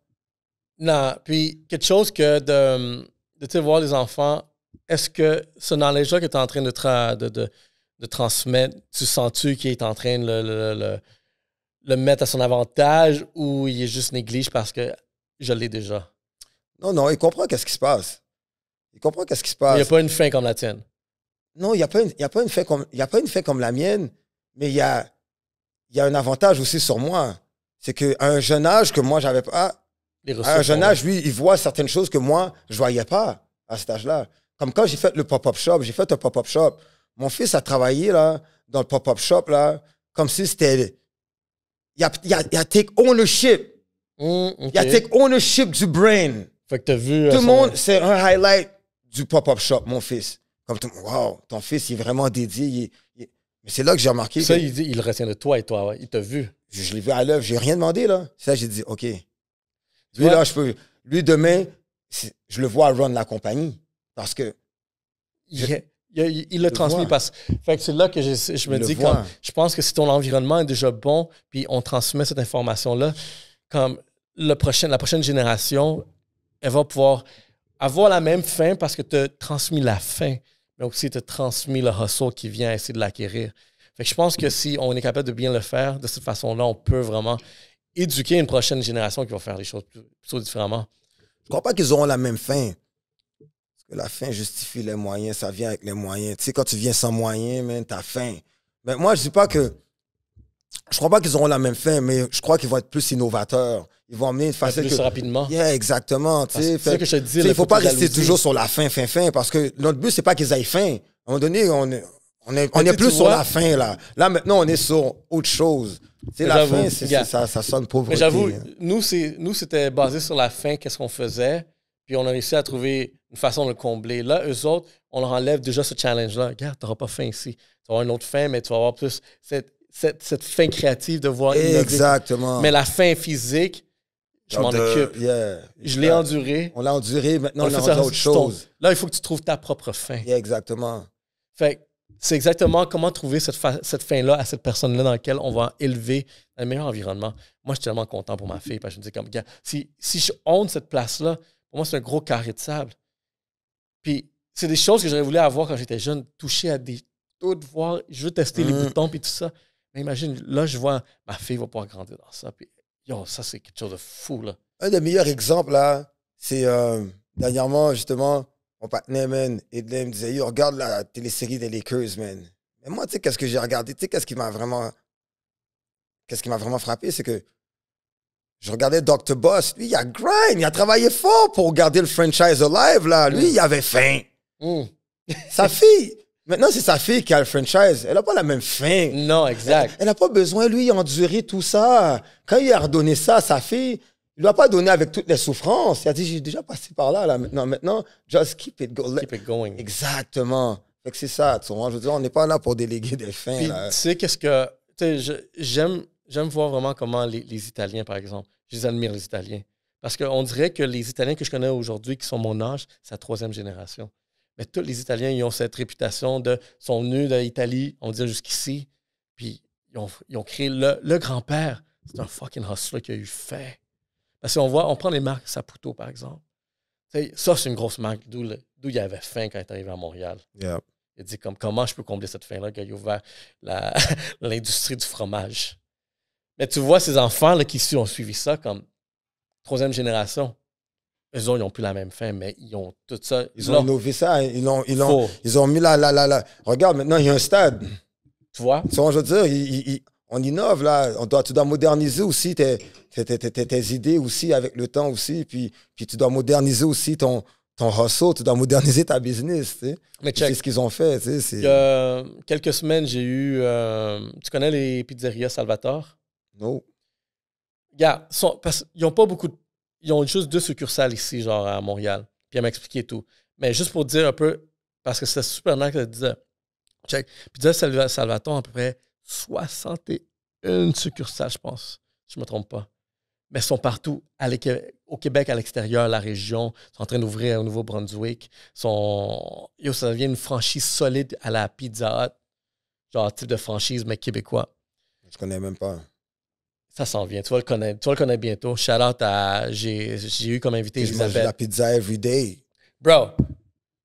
Non, puis quelque chose que de tu sais, voir les enfants, est-ce que ce knowledge-là que tu es en train de transmettre, tu sens-tu qu'il est en train de le mettre à son avantage ou il est juste néglige parce que je l'ai déjà? Non, il comprend qu'est-ce qui se passe. Il comprend qu'est-ce qui se Il n'y passe. a pas une fin comme la tienne. Non, il n'y a pas une fin comme la mienne, mais il y a un avantage aussi sur moi. C'est qu'à un jeune âge que moi, j'avais pas, Les à ressources un jeune sont âge, lui, il voit certaines choses que moi, je voyais pas à cet âge-là. Comme quand j'ai fait le pop-up shop, j'ai fait un pop-up shop. Mon fils a travaillé là, dans le pop-up shop, là, comme si c'était... Il a take ownership. OK. Il a take ownership du brain. Fait que t'as vu... Tout le monde, c'est un highlight du pop-up shop, mon fils. Comme tout, wow, ton fils, il est vraiment dédié. Mais c'est là que j'ai remarqué Ça, que il retient de toi et toi. Ouais. Il t'a vu. je l'ai vu à l'œuvre, j'ai rien demandé, là. C'est ça, j'ai dit, OK. Lui, vois? là, lui, demain, je le vois run la compagnie. Parce que Il l'a transmis vois. parce fait que c'est là que je me le dis vois. comme je pense que si ton environnement est déjà bon puis on transmet cette information là comme la prochaine génération elle va pouvoir avoir la même fin parce que tu as transmis la fin mais aussi tu as transmis le hustle qui vient essayer de l'acquérir. Fait que je pense que si on est capable de bien le faire de cette façon-là, on peut vraiment éduquer une prochaine génération qui va faire les choses plutôt différemment. je crois pas qu'ils auront la même fin. Parce que la fin justifie les moyens, ça vient avec les moyens. Tu sais, quand tu viens sans moyens, man, t'as faim. Mais moi, je dis pas que... Je crois pas qu'ils auront la même fin, mais je crois qu'ils vont être plus innovateurs. Ils vont amener une facette Plus que... rapidement. Yeah, exactement. Tu sais, C'est ça fait- que je te dis, tu sais, là, il faut pas faut rester jalousie. toujours sur la fin, parce que notre but, c'est pas qu'ils aient faim. À un moment donné, on est tu plus sur vois- la fin, là. Là, maintenant, on est sur autre chose. Tu sais, la J'avoue, fin, regarde. ça sonne pauvreté. Mais j'avoue, hein. nous, c'était basé sur la fin, qu'est-ce qu'on faisait, puis on a réussi à trouver une façon de le combler. Là, eux autres, on leur enlève déjà ce challenge-là. Regarde, tu n'auras pas faim ici. Tu vas avoir une autre fin, mais tu vas avoir plus cette fin créative de voir innover. Exactement. Mais la fin physique, je m'en occupe. Yeah. Je l'ai enduré. On l'a enduré, maintenant, on le est fait rendu à autre chose. Là, il faut que tu trouves ta propre fin. Yeah, exactement. Fait que c'est exactement comment trouver cette fin-là à cette personne-là dans laquelle on va élever dans le meilleur environnement. Moi, je suis tellement content pour ma fille parce que je me dis comme, gars, si je honte cette place-là, pour moi, c'est un gros carré de sable. Puis, c'est des choses que j'aurais voulu avoir quand j'étais jeune, toucher à des taux de voir, je veux tester les boutons puis tout ça. Mais imagine, là, je vois ma fille va pouvoir grandir dans ça. Puis, yo, ça, c'est quelque chose de fou, là. Un des meilleurs exemples, là, c'est dernièrement, justement, mon partenaire, man, Edley me disait, yo, regarde la télésérie des Lakers, man. Mais moi, tu sais, qu'est-ce que j'ai regardé? Tu sais, qu'est-ce qui m'a vraiment frappé? C'est que je regardais Dr. Boss. Lui, il a grind, il a travaillé fort pour garder le franchise alive, là. Lui, il avait faim. Sa fille, maintenant, c'est sa fille qui a le franchise. Elle n'a pas la même faim. Non, exact. Elle n'a pas besoin, lui, d'endurer tout ça. Quand il a redonné ça à sa fille, il ne lui a pas donné avec toutes les souffrances. Il a dit, j'ai déjà passé par là, Maintenant, just keep it going. Keep it going. Exactement. Fait que c'est ça, tu vois. Je veux dire, on n'est pas là pour déléguer des fins, Puis, là. tu sais, qu'est-ce que. Tu sais, j'aime j'aime voir vraiment comment les Italiens, par exemple, je les admire, les Italiens. Parce qu'on dirait que les Italiens que je connais aujourd'hui, qui sont mon âge, c'est la 3e génération. Mais tous les Italiens, ils ont cette réputation de sont venus d'Italie, on dit jusqu'ici, puis ils ont créé le grand-père. C'est un fucking hustler qui a eu fait. Parce qu'on voit, on prend les marques Saputo, par exemple. T'sais, ça, c'est une grosse marque d'où il y avait faim quand il est arrivé à Montréal. Yeah. Il a dit comment je peux combler cette faim-là quand il a ouvert l'industrie du fromage. Mais tu vois, ces enfants là, qui ont suivi ça comme 3e génération, eux autres, ils n'ont plus la même faim, mais ils ont tout ça. Ils ont innové ça. Ils ont mis la. Regarde, maintenant, il y a un stade. Tu vois? Tu vois, je veux dire, on innove, là. Tu dois moderniser aussi tes idées aussi avec le temps aussi. Puis tu dois moderniser aussi ton hustle. Tu dois moderniser ta business. Tu sais. C'est ce qu'ils ont fait. Tu sais, il y a quelques semaines, j'ai eu... tu connais les pizzerias Salvatore? Non. Regarde, ils ont pas beaucoup de... Ils ont juste 2 succursales ici, genre à Montréal. Puis elle m'a expliqué tout. Mais juste pour dire un peu, parce que c'était super nice qu'elle disait, check, Pizza Salvatore, à peu près 61 succursales, je pense. Si je ne me trompe pas. Mais ils sont partout. Au Québec, à l'extérieur, la région. Ils sont en train d'ouvrir au Nouveau-Brunswick. Ça devient une franchise solide à la Pizza Hut. Genre type de franchise, mais québécois. Je connais même pas. Ça s'en vient. Tu vas le connaître bientôt. Shout out à... J'ai eu comme invité Elisabeth. Je mange la pizza every day. Bro,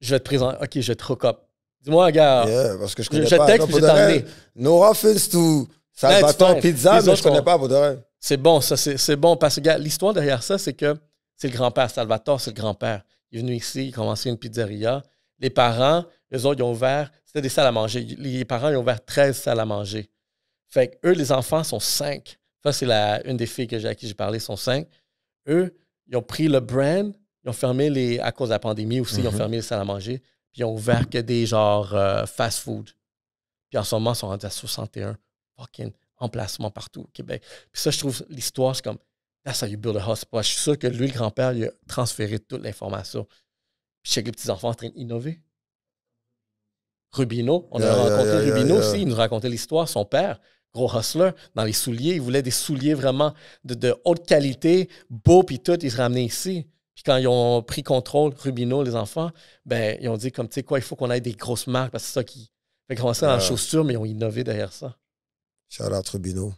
je vais te présenter. OK, je vais te hook up. Dis-moi, gars. Yeah, parce que je connais pas. Je texte, puis je vais t'emmener. No offense to Salvatore Pizza, mais je connais pas pour de vrai. C'est bon, ça. C'est bon parce que, gars, l'histoire derrière ça, c'est que c'est le grand-père. Salvatore, c'est le grand-père. Il est venu ici, il a commencé une pizzeria. Les parents, eux autres, ils ont ouvert... C'était des salles à manger. Les parents, ils ont ouvert 13 salles à manger. Fait que eux, les enfants, sont 5. Ça, c'est une des filles à qui j'ai parlé, sont 5. Eux, ils ont pris le brand, ils ont fermé à cause de la pandémie aussi, ils ont fermé les salles à manger, puis ils ont ouvert que des genres fast-food. Puis en ce moment, ils sont rendus à 61 fucking emplacements partout au Québec. Puis ça, je trouve, l'histoire, c'est comme, that's how you build a hustle. Je suis sûr que lui, le grand-père, il a transféré toute l'information. Puis je sais que les petits-enfants en train d'innover. Rubino, on a rencontré Rubino aussi, il nous racontait l'histoire, son père. Gros hustler, dans les souliers. Il voulait des souliers vraiment de haute qualité, beaux, puis tout. Ils se ramenaient ici. Puis quand ils ont pris contrôle, Rubino, les enfants, ben ils ont dit comme, tu sais quoi, il faut qu'on ait des grosses marques parce que c'est ça qui... Fait qu'ils ont commencé dans la chaussure, mais ils ont innové derrière ça. Shout out Rubino.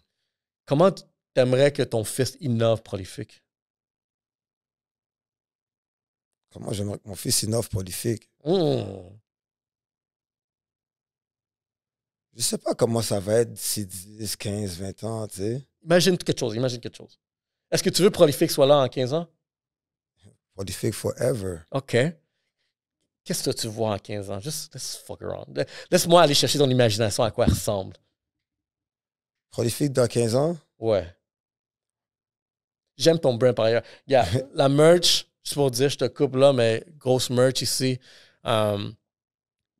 Comment tu aimerais que ton fils innove prolifique? Comment j'aimerais que mon fils innove prolifique? Je sais pas comment ça va être d'ici 10, 15, 20 ans, tu sais. Imagine quelque chose. Est-ce que tu veux prolifique soit là en 15 ans? Prolifique forever. OK. Qu'est-ce que tu vois en 15 ans? Just let's fuck around. Laisse-moi aller chercher ton imagination à quoi elle ressemble. Prolifique dans 15 ans? Ouais. J'aime ton brand par ailleurs. Yeah, la merch, juste pour dire, je te coupe là, mais grosse merch ici.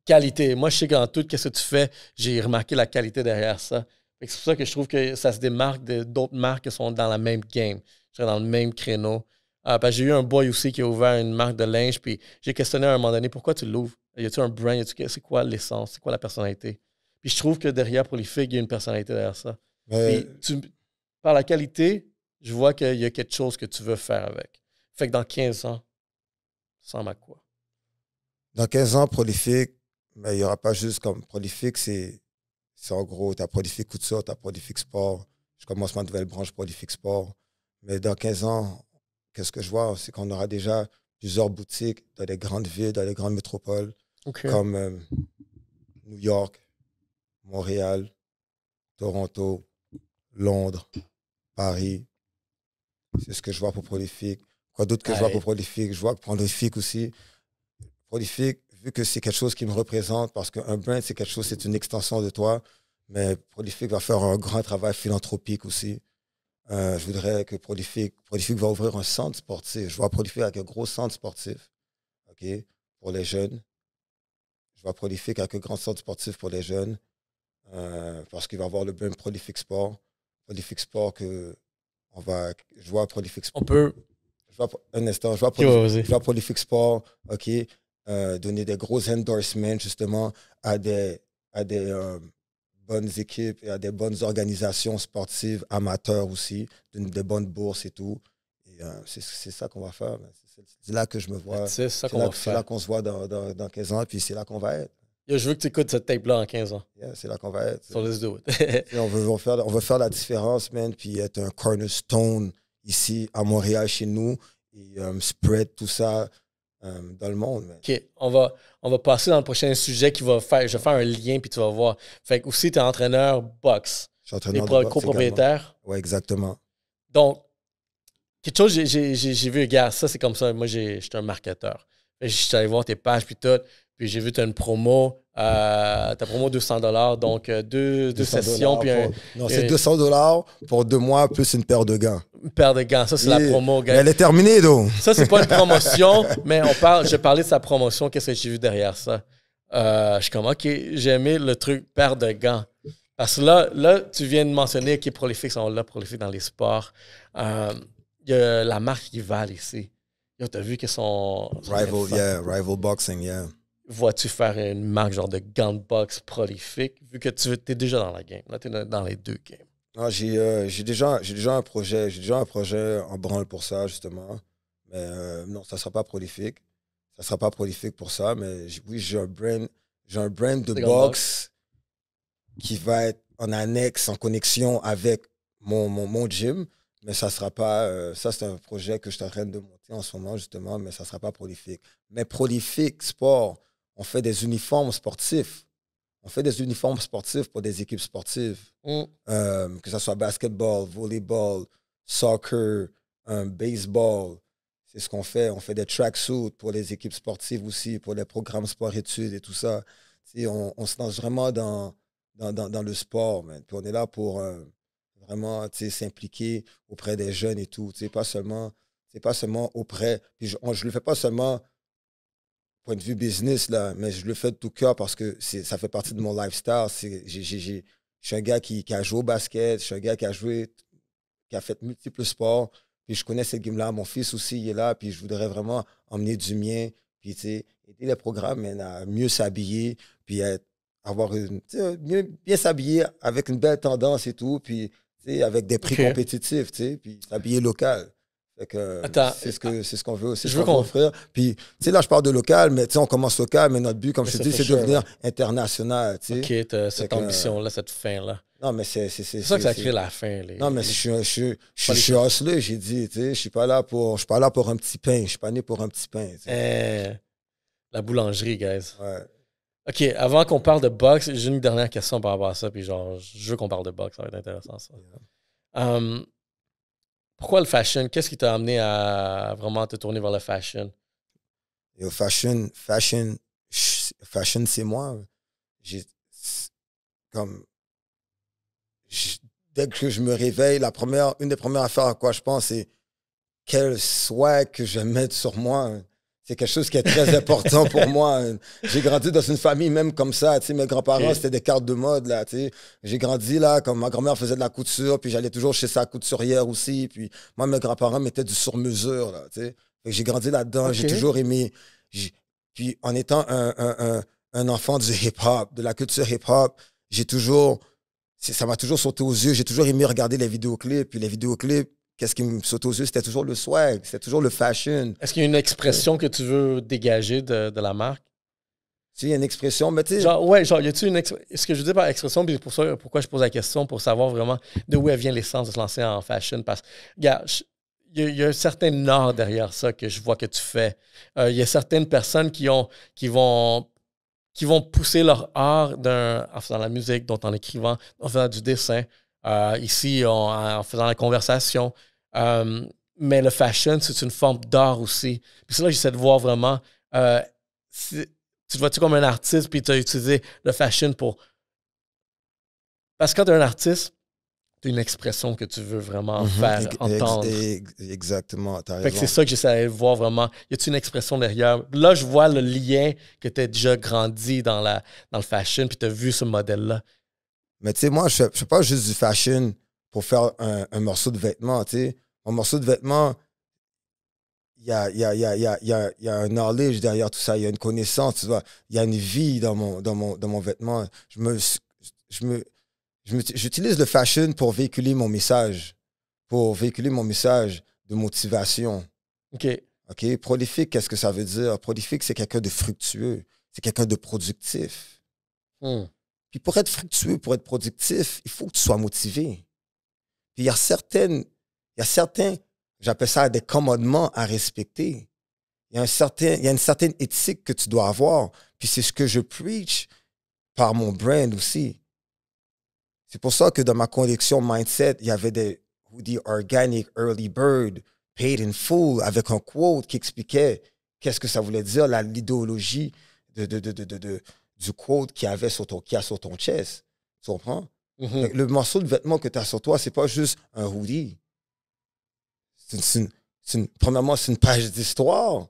Qualité. Moi, je sais que dans tout, qu'est-ce que tu fais, j'ai remarqué la qualité derrière ça. C'est pour ça que je trouve que ça se démarque d'autres marques qui sont dans la même game. Je serais dans le même créneau. Parce que j'ai eu un boy aussi qui a ouvert une marque de linge, puis j'ai questionné à un moment donné, pourquoi tu l'ouvres? Y a-tu un brand? C'est quoi l'essence? C'est quoi la personnalité? Puis je trouve que derrière Prolifique, il y a une personnalité derrière ça. Puis par la qualité, je vois qu'il y a quelque chose que tu veux faire avec. Fait que dans 15 ans, ça ressemble à quoi? Dans 15 ans, Prolifique, mais il n'y aura pas juste comme Prolifique, c'est en gros, tu as Prolifique Couture, tu as Prolifique Sport. Je commence ma nouvelle branche Prolifique Sport. Mais dans 15 ans, qu'est-ce que je vois? C'est qu'on aura déjà plusieurs boutiques dans les grandes villes, dans les grandes métropoles, comme New York, Montréal, Toronto, Londres, Paris. C'est ce que je vois pour Prolifique. Quoi d'autre que je vois pour Prolifique? Je vois que Prolifique aussi. Prolifique, vu que c'est quelque chose qui me représente, parce qu'un brand, c'est quelque chose, c'est une extension de toi, mais Prolifique va faire un grand travail philanthropique aussi. Je voudrais que Prolifique va ouvrir un centre sportif. Je vois Prolifique avec un gros centre sportif, OK, pour les jeunes. Je vois Prolifique avec un grand centre sportif pour les jeunes, parce qu'il va avoir le même Prolifique Sport. Prolifique Sport je vois Prolifique Sport. On peut... Un instant, je vois Prolifique Sport, OK, donner des gros endorsements justement à des bonnes équipes, il y a des bonnes organisations sportives, amateurs aussi, des bonnes bourses et tout. Et c'est ça qu'on va faire. C'est là que je me vois. C'est ça qu'on va faire. C'est là qu'on se voit dans 15 ans, puis c'est là qu'on va être. Yo, je veux que tu écoutes cette tape-là en 15 ans. Yeah, c'est là qu'on va être. So let's do it. on veut faire la différence, man, puis être un cornerstone ici à Montréal, chez nous, et spread tout ça dans le monde. Man. OK, on va passer dans le prochain sujet qui va faire... Je vais faire un lien, puis tu vas voir. Fait que aussi, tu es entraîneur boxe. Je suis entraîneur de boxe copropriétaire. Oui, exactement. Donc, quelque chose, j'ai vu, regarde, ça, c'est comme ça. Moi, j'étais un marketeur. Je suis allé voir tes pages, puis tout. Puis j'ai vu, tu as une promo. Ta promo $200, donc deux sessions. Puis non, c'est $200 pour 2 mois, plus une paire de gants. Une paire de gants, ça, c'est la promo, gars. Mais elle est terminée, donc. Ça, c'est pas une promotion, mais je parlais de sa promotion. Qu'est-ce que j'ai vu derrière ça? Je suis comme, OK, j'ai aimé le truc paire de gants. Parce que là tu viens de mentionner qui est prolifique, sont là, prolifique dans les sports. Il y a la marque Rival ici. Tu as vu qu'ils sont Rival Boxing, yeah. Vois-tu faire une marque genre de gants de boxe prolifique, vu que tu es déjà dans la game? Là, tu es dans les deux games. Non, j'ai déjà un projet. J'ai déjà un projet en branle pour ça, justement. Mais non, ça ne sera pas prolifique. Ça ne sera pas prolifique pour ça. Mais oui, j'ai un brand de boxe qui va être en annexe, en connexion avec mon gym. Mais ça sera pas... ça, c'est un projet que je suis en train de monter en ce moment, justement. Mais ça ne sera pas prolifique. Mais prolifique, sport, on fait des uniformes sportifs. On fait des uniformes sportifs pour des équipes sportives. Que ce soit basketball, volleyball, soccer, baseball. C'est ce qu'on fait. On fait des tracksuits pour les équipes sportives aussi, pour les programmes sport-études et tout ça. On se lance vraiment dans le sport, man. Puis on est là pour vraiment s'impliquer auprès des jeunes et tout. Pas seulement auprès... Puis je ne le fais pas seulement point de vue business, là, mais je le fais de tout cœur parce que ça fait partie de mon lifestyle. Je suis un gars qui a joué au basket, je suis un gars qui a fait multiples sports, puis je connais cette game-là. Mon fils aussi, il est là, puis je voudrais vraiment emmener du mien, puis aider les programmes à mieux s'habiller, puis bien s'habiller avec une belle tendance et tout, puis avec des prix compétitifs, puis s'habiller local. C'est ce qu'on veut aussi. Je veux qu'on offrir. Puis, là, je parle de local, mais on commence local, mais notre but, comme je te dis, c'est de devenir international. OK, cette ambition-là, cette fin-là. Non, mais c'est ça que ça crée la fin. Non, mais je suis hustler, j'ai dit. Je suis pas là pour un petit pain. Je suis pas né pour un petit pain. La boulangerie, guys. Ouais. OK, avant qu'on parle de boxe, j'ai une dernière question par rapport à ça, puis genre, je veux qu'on parle de boxe, ça va être intéressant, ça. Yeah. Pourquoi le fashion? Qu'est-ce qui t'a amené à vraiment te tourner vers le fashion? Et au fashion, c'est moi. Dès que je me réveille, une des premières affaires à quoi je pense, c'est quel swag que je vais mettre sur moi. C'est quelque chose qui est très important pour moi. J'ai grandi dans une famille même comme ça. Mes grands-parents, c'était des cartes de mode. Là, j'ai grandi là, comme ma grand-mère faisait de la couture, puis j'allais toujours chez sa couturière aussi. Puis moi, mes grands-parents mettaient du sur-mesure. J'ai grandi là-dedans. J'ai toujours aimé. Puis en étant un enfant du hip-hop, de la culture hip-hop, ça m'a toujours sauté aux yeux. J'ai toujours aimé regarder les vidéoclips. Puis les vidéoclips, qu'est-ce qui me saute aux yeux? C'était toujours le swag, c'était toujours le fashion. Est-ce qu'il y a une expression que tu veux dégager de la marque? Il y a une expression, mais tu sais... y a-tu une expression? Ce que je veux dire par expression, puis pour ça, pourquoi je pose la question, pour savoir vraiment de où elle vient l'essence de se lancer en fashion. Parce que, regarde, il y a un certain art derrière ça que je vois que tu fais. Il y a certaines personnes qui vont pousser leur art en faisant la musique, d'autres en écrivant, en faisant du dessin, ici en faisant la conversation. Mais le fashion, c'est une forme d'art aussi. Puis c'est là que j'essaie de voir vraiment... tu te vois-tu comme un artiste, puis tu as utilisé le fashion pour... Parce que quand tu es un artiste, tu as une expression que tu veux vraiment faire entendre. Exactement, t'as raison. Fait que c'est ça que j'essaie de voir vraiment. Y a-t-il une expression derrière? Là, je vois le lien que tu as déjà grandi dans le fashion, puis tu as vu ce modèle-là. Mais tu sais, moi, je fais pas juste du fashion pour faire un morceau de vêtement, tu sais. Un morceau de vêtement, il y a un knowledge derrière tout ça, il y a une connaissance, tu vois. Il y a une vie dans mon vêtement. J'utilise le fashion pour véhiculer mon message. Pour véhiculer mon message de motivation. OK. OK? Prolifique, qu'est-ce que ça veut dire? Prolifique, c'est quelqu'un de fructueux. C'est quelqu'un de productif. Puis pour être fructueux, pour être productif, il faut que tu sois motivé. Puis il y a certains, j'appelle ça des commandements à respecter. Il y a une certaine éthique que tu dois avoir. Puis c'est ce que je preach par mon brand aussi. C'est pour ça que dans ma collection Mindset, il y avait des hoodies organic, early bird, paid in full, avec un quote qui expliquait qu'est-ce que ça voulait dire, l'idéologie du quote qu'il y a sur ton chest. Tu comprends? Le morceau de vêtement que tu as sur toi, c'est pas juste un hoodie. Premièrement, c'est une page d'histoire.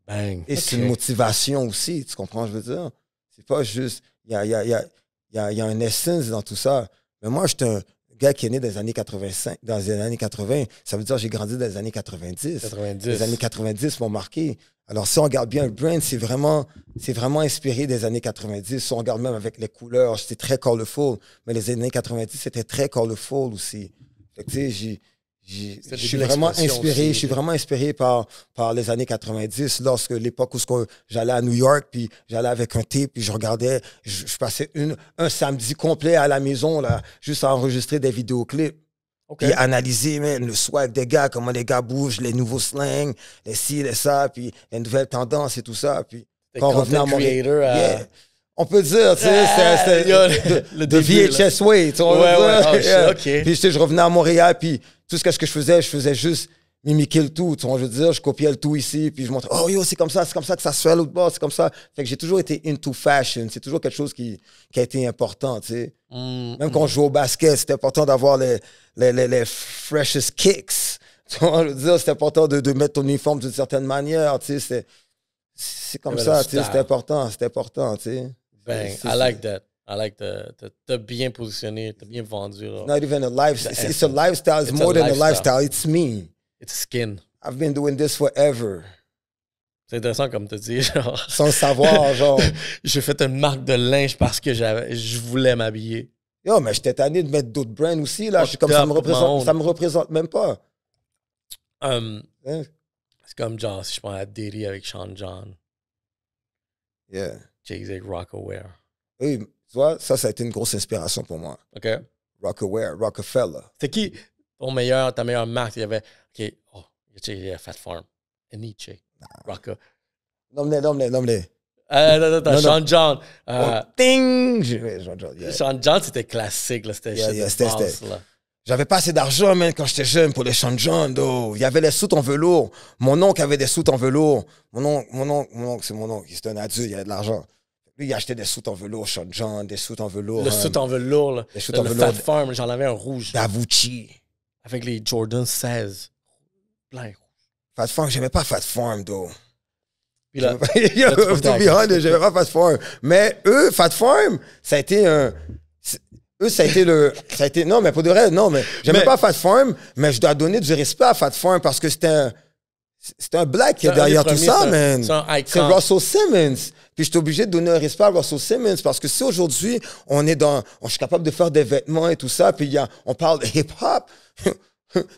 Bang. Et c'est une motivation aussi. Tu comprends, je veux dire? C'est pas juste... Il y a un essence dans tout ça. Mais moi, je suis un gars qui est né dans les années 85, dans les années 80. Ça veut dire que j'ai grandi dans les années 90. Les années 90 m'ont marqué. Alors, si on regarde bien le brand, c'est vraiment inspiré des années 90. Si on regarde même avec les couleurs, c'était très colorful. Mais les années 90, c'était très colorful aussi. Fait que, tu sais, je suis vraiment inspiré par les années 90, lorsque l'époque où j'allais à New York, puis j'allais avec un tape, puis je regardais, je passais un samedi complet à la maison, là, juste à enregistrer des vidéoclips. Puis analyser man, le swag des gars, comment les gars bougent, les nouveaux slangs, les ci, les ça, puis les nouvelles tendances et tout ça. Puis quand on revenait à Montréal, on peut dire, tu sais, c'était de VHS way, tu vois. Puis tu sais, je revenais à Montréal, puis tout ce que je faisais juste mimiquer le tout, tu vois, je veux dire, je copiais le tout ici, puis je montrais, oh yo, c'est comme ça que ça se fait à l'autre bord, c'est comme ça. Fait que j'ai toujours été into fashion, c'est toujours quelque chose qui a été important, tu sais. Même quand je jouais au basket, c'était important d'avoir les freshest kicks, tu vois, je veux dire, c'était important de mettre ton uniforme d'une certaine manière, tu sais, c'est comme ça, tu sais, c'était important, tu sais. Bang, I like that. I like t'as bien positionné, t'as bien vendu. Là. Not even a lifestyle. It's a lifestyle. It's more than a lifestyle. It's me. It's skin. I've been doing this forever. C'est intéressant comme tu dis, genre. Sans le savoir, genre. J'ai fait une marque de linge parce que je voulais m'habiller. Yo, mais j'étais tanné de mettre d'autres brands aussi, là. Comme ça me représente même pas. C'est comme genre, si je prends à Diddy avec Sean John. Yeah. Jay-Z Rockaware. Oui, tu vois, ça a été une grosse inspiration pour moi. OK. Rockaware, Rockefeller. C'est qui ta meilleure marque? Il y avait, OK, il y a Fat Farm, Nietzsche, Rocka. Nomme-les. Sean John. Ding! Sean John, c'était classique, là. C'était base, là. J'avais pas assez d'argent, man, quand j'étais jeune pour les Sean John, though. Il y avait les soutes en velours. Mon oncle avait des soutes en velours. Mon oncle, c'est mon oncle. C'est un adulte, il avait de l'argent. Lui, il achetait des soutes en velours, Sean John, des soutes en velours. Le soute en velours, là. Le Fat Farm, j'en avais un rouge. Davucci. Avec les Jordan 16. Plein. Fat Farm, j'aimais pas Fat Farm, though. Puis là, to be honest, j'aimais pas Fat Farm. Mais eux, Fat Farm, ça a été un... non, mais pour de vrai, non, mais j'aimais pas Fat Farm, mais je dois donner du respect à Fat Farm parce que c'était un black qui est derrière tout ça, man. C'est Russell Simmons. Puis je suis obligé de donner un respect à Russell Simmons parce que si aujourd'hui, je suis capable de faire des vêtements et tout ça, puis on parle de hip-hop,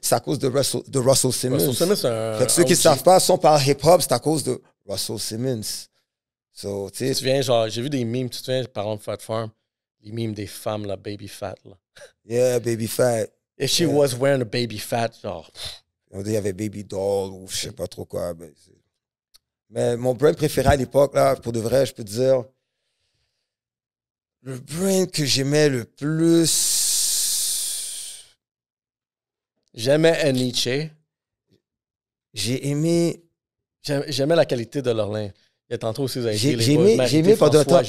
c'est à cause de Russell Simmons. Russell Simmons, c'est un ceux qui ne savent pas, si on parle hip-hop, c'est à cause de Russell Simmons. So, tu te souviens, genre, j'ai vu des memes, tu te souviens, parlant de Fat Farm, les memes des femmes, là, baby fat, là. Yeah, baby fat. If she was wearing a baby fat, genre... Il y avait baby doll ou je sais pas trop quoi. Mais mon brand préféré à l'époque, là, pour de vrai, je peux te dire, le brand que j'aimais le plus... J'aimais Nietzsche. J'aimais la qualité de leur linge. Il y a tantôt aussi, vous avez dit, j'aimais pendant un temps.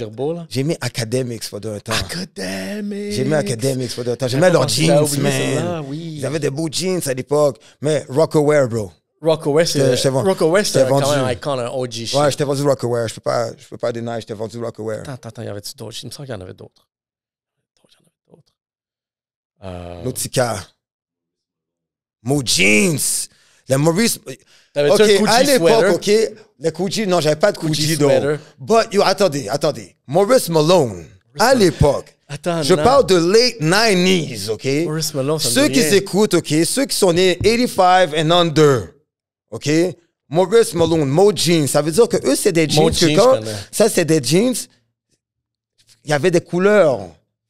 J'aimais Academics pendant un temps. J'aimais Academics pendant un temps. J'aimais leurs jeans, man. Oui. Ils avaient des beaux jeans à l'époque. Mais Rockaware, bro. Rockaware, c'est quand même un icon, un OG shit. Ouais, je t'ai vendu Rockaware. Je peux pas dénier, je t'ai vendu Rockaware. Attends, il y avait-tu d'autres? Il me semble qu'il y en avait d'autres. Nautica. Mo Jeans. Les Maurice... T'avais-tu un Gucci à l'époque, sweater? les Gucci, non, j'avais pas de Gucci sweater. But, attendez. Maurice Malone, à l'époque, Attends, Je non. parle de late 90s, OK? Maurice Malone, ça me Ceux dit qui rien. s'écoutent, OK? Ceux qui sont nés 85 and under, OK? Maurice Malone, Mo Jeans. Ça veut dire que eux, c'est des jeans Mo que Jeans, quand... je connais. Ça, c'est des jeans... Il y avait des couleurs.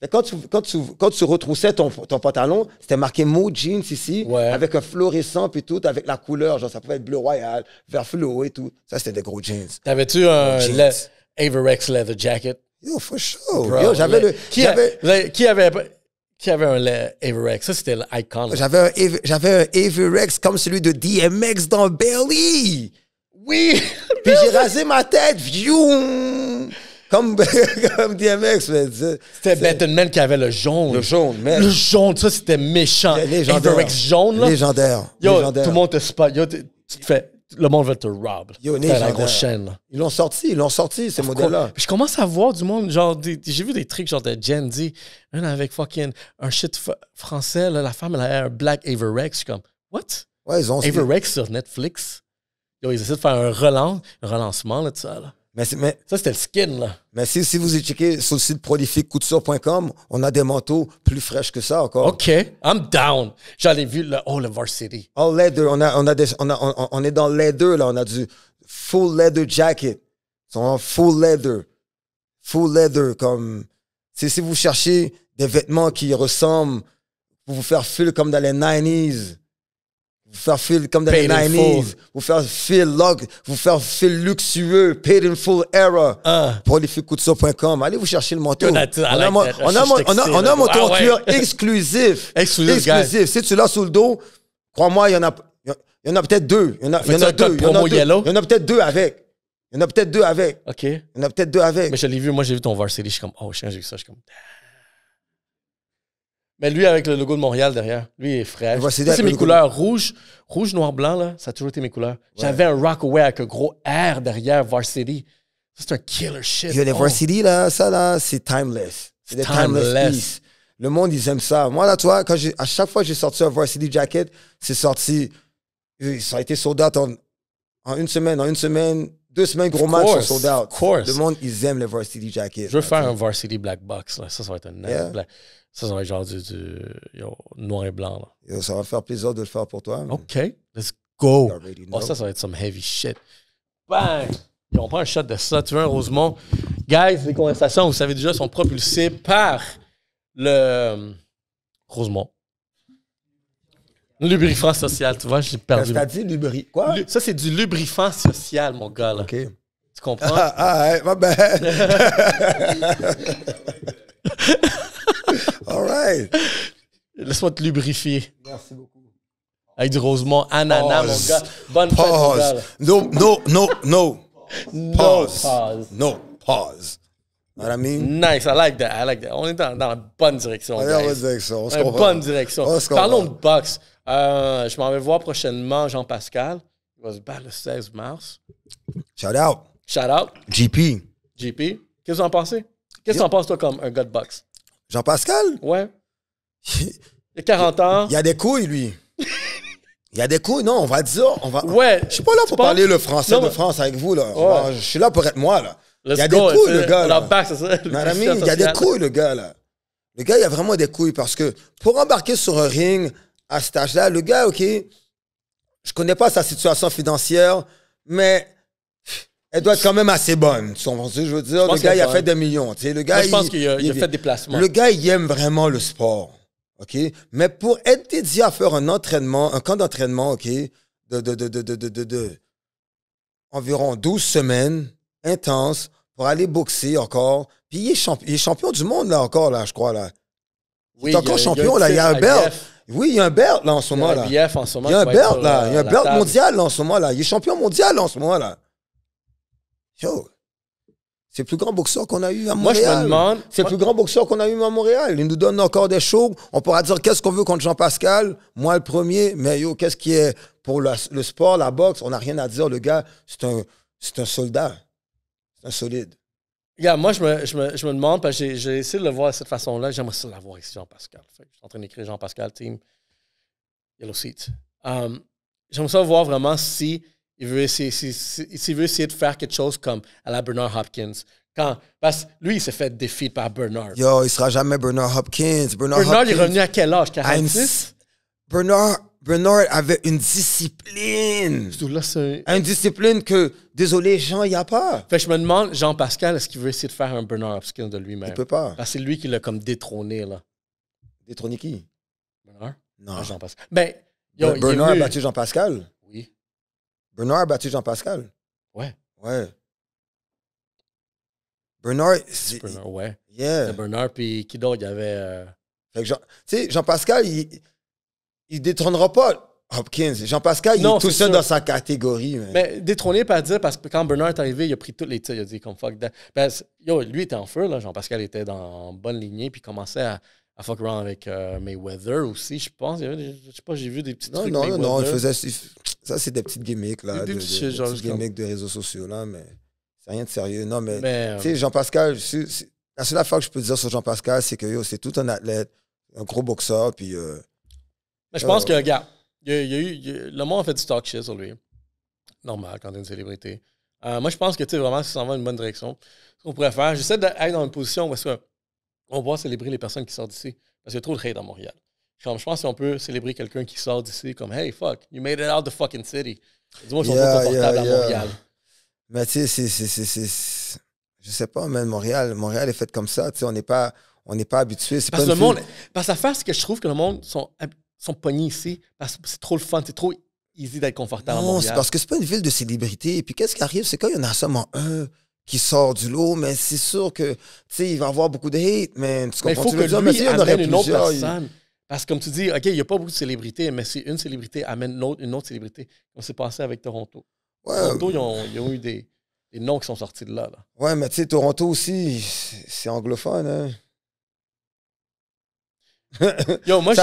Et quand tu retroussais ton pantalon, c'était marqué Mo Jeans ici, Ouais. avec un fluorescent puis tout, avec la couleur. Genre, ça pouvait être bleu royal, vert fluo et tout. Ça, c'était des gros jeans. T'avais-tu un Jeans. Averex leather jacket? Yo, for sure. Bro, Yo, j'avais le... Qui avait un Averex? Ça, c'était l'icon. J'avais un Averex comme celui de DMX dans Belly. Oui! Puis j'ai rasé ma tête. Vioum! Comme DMX. C'était Batman qui avait le jaune. Le jaune, man. Le jaune, ça, c'était méchant. Légendaire. Averex jaune, là. Légendaire. Yo, Légendaire. tout le monde te spot. Yo, tu te fais... Le monde veut te rob. Yo, T'as la légendaire. grosse chaîne, là. Ils l'ont sorti, ces modèles-là. Puis je commence à voir du monde, genre, j'ai vu des trucs genre de Gen Z, un avec fucking un shit français, là, la femme, elle a un Black Averex. Je suis comme, what? Ouais, ils ont... Averex sur Netflix? Yo, ils essaient de faire un relancement, là, de ça, là. Mais Ça, c'était le skin, là. Mais si vous checkez sur le site prolifiquecouture.com, on a des manteaux plus fraîches que ça encore. OK, I'm down. J'en ai vu, le Varsity. All leather, on est dans leather, là. On a du full leather jacket. Ils sont en full leather. Full leather, comme... Si vous cherchez des vêtements qui ressemblent, pour vous faire feel comme dans les 90s, vous faire feel comme dans les Paid in 90s, full. vous faire feel luxueux, paid in full era. Prolifiquecouture.com. Allez vous chercher le manteau. Good, I like that. On a un manteau en cuir exclusif. Exclusif, Si tu l'as sous le dos, crois-moi, il y en a peut-être deux. Il y en a deux. Promo yellow? Il y en a peut-être deux avec. OK. Il y en a peut-être deux avec. Mais je l'ai vu, moi, j'ai vu ton Varsity. Je suis comme, oh, j'ai vu ça. Je suis comme, mais lui, avec le logo de Montréal derrière, lui, il est fraîche. Ça, c'est mes couleurs. Rouge, noir, blanc, là. Ça a toujours été mes couleurs. Ouais. J'avais un Rockaway avec un gros R derrière Varsity. Ça, c'est un killer shit. Les Varsity, là, ça, là, c'est timeless. C'est des timeless pieces. Le monde, ils aiment ça. Moi, là, tu vois, à chaque fois que j'ai sorti un Varsity jacket, c'est sorti. Ça a été sold out en une semaine. 2 semaines, gros match, sont sold out. Le monde, ils aiment les Varsity jackets. Je veux faire un Varsity Black Box, là. Ça va être un black. Ça va être genre du noir et blanc, là. Yo, ça va faire plaisir de le faire pour toi. OK, let's go. Oh, ça va être some heavy shit. Bang! Et on prend un shot de ça. Tu veux un Rosemont? Guys, les conversations, vous savez déjà, sont propulsées par le Rosemont. Lubrifiant social, tu vois, j'ai perdu. T'as dit lubrifiant? Quoi? Ça, c'est du lubrifiant social, mon gars, là. OK. Tu comprends? Ah, ma bad. All right. Laisse-moi te lubrifier. Merci beaucoup. Avec du Rosemont ananas, mon gars. Bonne fête, mon gars. No. No pause. No pause. Know what I mean? Nice, I like that. On est dans la bonne direction. On est dans la bonne direction. Dans la bonne direction. Parlons de boxe. Je m'en vais voir prochainement Jean-Pascal. Il va se battre le 16 mars. Shout out. Shout out. GP. Qu'est-ce que vous en pensez? Qu'est-ce que tu en penses, toi, comme un gars de boxe? Jean-Pascal? Ouais. Il a 40 ans. Il y a des couilles, lui. Il y a des couilles, non, on va dire. Ouais. Je suis pas là pour parler le français de France avec vous, là. Ouais. Je suis là pour être moi, là. Il y a des couilles, le gars, là. C'est ça. Il y a des couilles, le gars, là. Le gars, il y a vraiment des couilles parce que pour embarquer sur un ring à cet âge-là, le gars, OK, je connais pas sa situation financière, mais elle doit être quand même assez bonne. Tu comprends ce que je veux dire? Le gars, il a fait des millions. Tu sais, le gars, moi, je pense qu'il a fait des placements. Le gars, il aime vraiment le sport. OK? Mais pour être dédié à faire un camp d'entraînement, OK, de environ 12 semaines, intense, pour aller boxer encore. Puis il est champion du monde, là, encore, là, je crois, là. Oui, il est encore champion, là. Il y a un belt. Oui, il y a un belt, là, en ce moment, là. Il y a un belt, là. Il y a un belt mondial, là, en ce moment, là. Il est champion mondial, là, en ce moment, là. Yo. C'est le plus grand boxeur qu'on a eu à Montréal. Moi, je me demande... C'est le plus grand boxeur qu'on a eu à Montréal. Il nous donne encore des shows. On pourra dire qu'est-ce qu'on veut contre Jean-Pascal. Moi, le premier. Mais yo, qu'est-ce qui est pour le sport, la boxe? On n'a rien à dire. Le gars, c'est un soldat. C'est un solide. Yeah, moi, je me demande, parce que j'ai essayé de le voir de cette façon-là. J'aimerais ça l'avoir ici, Jean-Pascal. Je suis en train d'écrire Jean-Pascal, team Yellow Seats. J'aimerais ça voir vraiment s'il veut essayer de faire quelque chose comme à la Bernard Hopkins, Parce que lui, il s'est fait défier par Bernard. Yo, il sera jamais Bernard Hopkins. Bernard est revenu à quel âge? 46? Bernard avait une discipline. Là, Une discipline que, désolé, Jean, il n'y a pas. Fait que je me demande, Jean-Pascal, est-ce qu'il veut essayer de faire un Bernard Hopkins de lui-même? Il peut pas. Parce que c'est lui qui l'a comme détrôné, là. Détrôné qui? Bernard? Non. Jean-Pascal. Ben, yo, Bernard a battu Jean-Pascal? Oui. Bernard a battu Jean-Pascal? Ouais. Ouais. Bernard, C'est Bernard, ouais. Yeah. C'est Bernard, puis qui d'autre? Il y avait... Fait que tu sais, Jean-Pascal, il détrônera pas Hopkins. Jean-Pascal, il est tout seul dans sa catégorie. Mais détrôné, pas dire, parce que quand Bernard est arrivé, il a pris tous les titres. Il a dit comme fuck that. Yo, lui était en feu, là. Jean-Pascal était en bonne lignée, puis commençait à fuck around avec Mayweather aussi, je pense. Je sais pas, j'ai vu des petits trucs. Non, il faisait. Ça, c'est des petites gimmicks, là. Des petites gimmicks de réseaux sociaux, là, mais c'est rien de sérieux. Non, mais tu sais, Jean-Pascal, la seule affaire que je peux dire sur Jean-Pascal, c'est que c'est tout un athlète, un gros boxeur, puis. Mais je pense que, regarde, le monde a fait du talk shit sur lui. Normal, quand t'es une célébrité. Moi, je pense que, tu sais, vraiment, ça s'en va dans une bonne direction. Ce qu'on pourrait faire, j'essaie d'être dans une position où on va célébrer les personnes qui sortent d'ici. Parce qu'il y a trop de hate à Montréal. Je pense qu'on peut célébrer quelqu'un qui sort d'ici comme « Hey, fuck, you made it out the fucking city. » Dis-moi, ils sont pas confortables à Montréal. Mais tu sais, je sais pas, man, Montréal est fait comme ça. Tu sais, on n'est pas habitué. Parce que le monde... Parce que l'affaire, c'est que je trouve que le monde sont pognés ici parce que c'est trop le fun, c'est trop easy d'être confortable à Montréal. Non, c'est parce que c'est pas une ville de célébrité. Et puis qu'est-ce qui arrive, c'est quand il y en a seulement un qui sort du lot, mais c'est sûr que, tu sais, il va y avoir beaucoup de hate, man. Mais il faut que lui amène une autre personne. Parce que comme tu dis, OK, il n'y a pas beaucoup de célébrités, mais si une célébrité amène une autre célébrité, comme c'est passé avec Toronto. Ouais, Toronto, ils ont eu des noms qui sont sortis de là. Ouais, mais tu sais, Toronto aussi, c'est anglophone, hein. Yo, moi,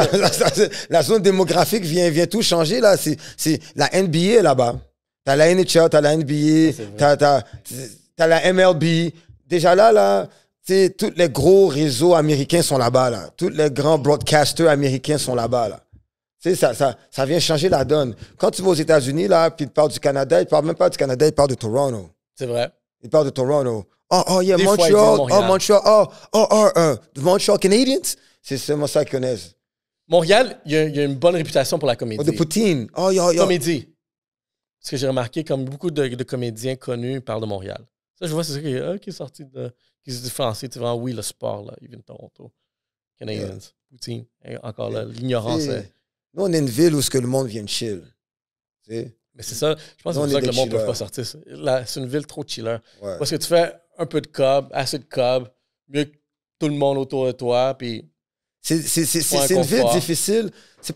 la zone démographique vient tout changer, là. C'est la NBA là-bas. T'as la NHL, t'as la NBA, t'as la MLB. Déjà là, tu sais, tous les gros réseaux américains sont là-bas, là. Tous les grands broadcasters américains sont là-bas, là. Tu sais, ça vient changer la donne. Quand tu vas aux États-Unis, là, puis ils parlent du Canada, ils parlent même pas du Canada, ils parlent de Toronto. C'est vrai. Ils parlent de Toronto. Oh, yeah, Montreal. Montreal Canadiens. C'est seulement ça qu'ils connaissent. Montréal, il y a une bonne réputation pour la comédie. De Poutine. Comédie. Ce que j'ai remarqué, comme beaucoup de comédiens connus parlent de Montréal. Ça, je vois, c'est ça qui est sorti qui se différencie. Tu vois, oui, le sport, là, il vient de Toronto. Canadiens. Poutine. Et encore là, l'ignorance. Nous, on est une ville où le monde vient de chill. T'sais? Mais c'est ça. Je pense que c'est pour ça que le monde ne peut pas sortir. C'est une ville trop chiller. Ouais. Parce que tu fais un peu de cob, assez de cob, mieux que tout le monde autour de toi, puis... C'est une ville difficile. Je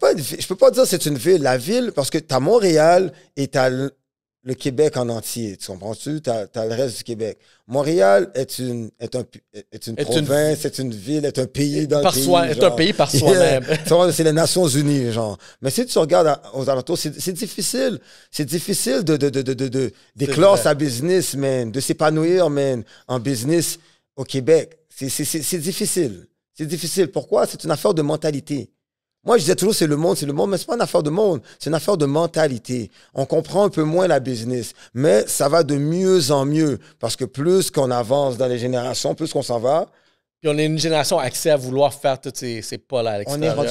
peux pas dire que c'est une ville. La ville, parce que tu as Montréal et tu as le Québec en entier. Tu comprends-tu? Tu as le reste du Québec. Montréal est une province, est une ville, est un pays dans le pays. Est un pays par soi-même. C'est les Nations Unies, genre. Mais si tu regardes aux alentours, c'est difficile. C'est difficile d'éclore sa business, man, de s'épanouir, man, en business au Québec. C'est difficile. C'est difficile. Pourquoi? C'est une affaire de mentalité. Moi, je disais toujours, c'est le monde, mais c'est pas une affaire de monde. C'est une affaire de mentalité. On comprend un peu moins la business, mais ça va de mieux en mieux parce que plus qu'on avance dans les générations, plus qu'on s'en va. Puis on est une génération axée à vouloir faire tous ces pas-là à l'extérieur. On est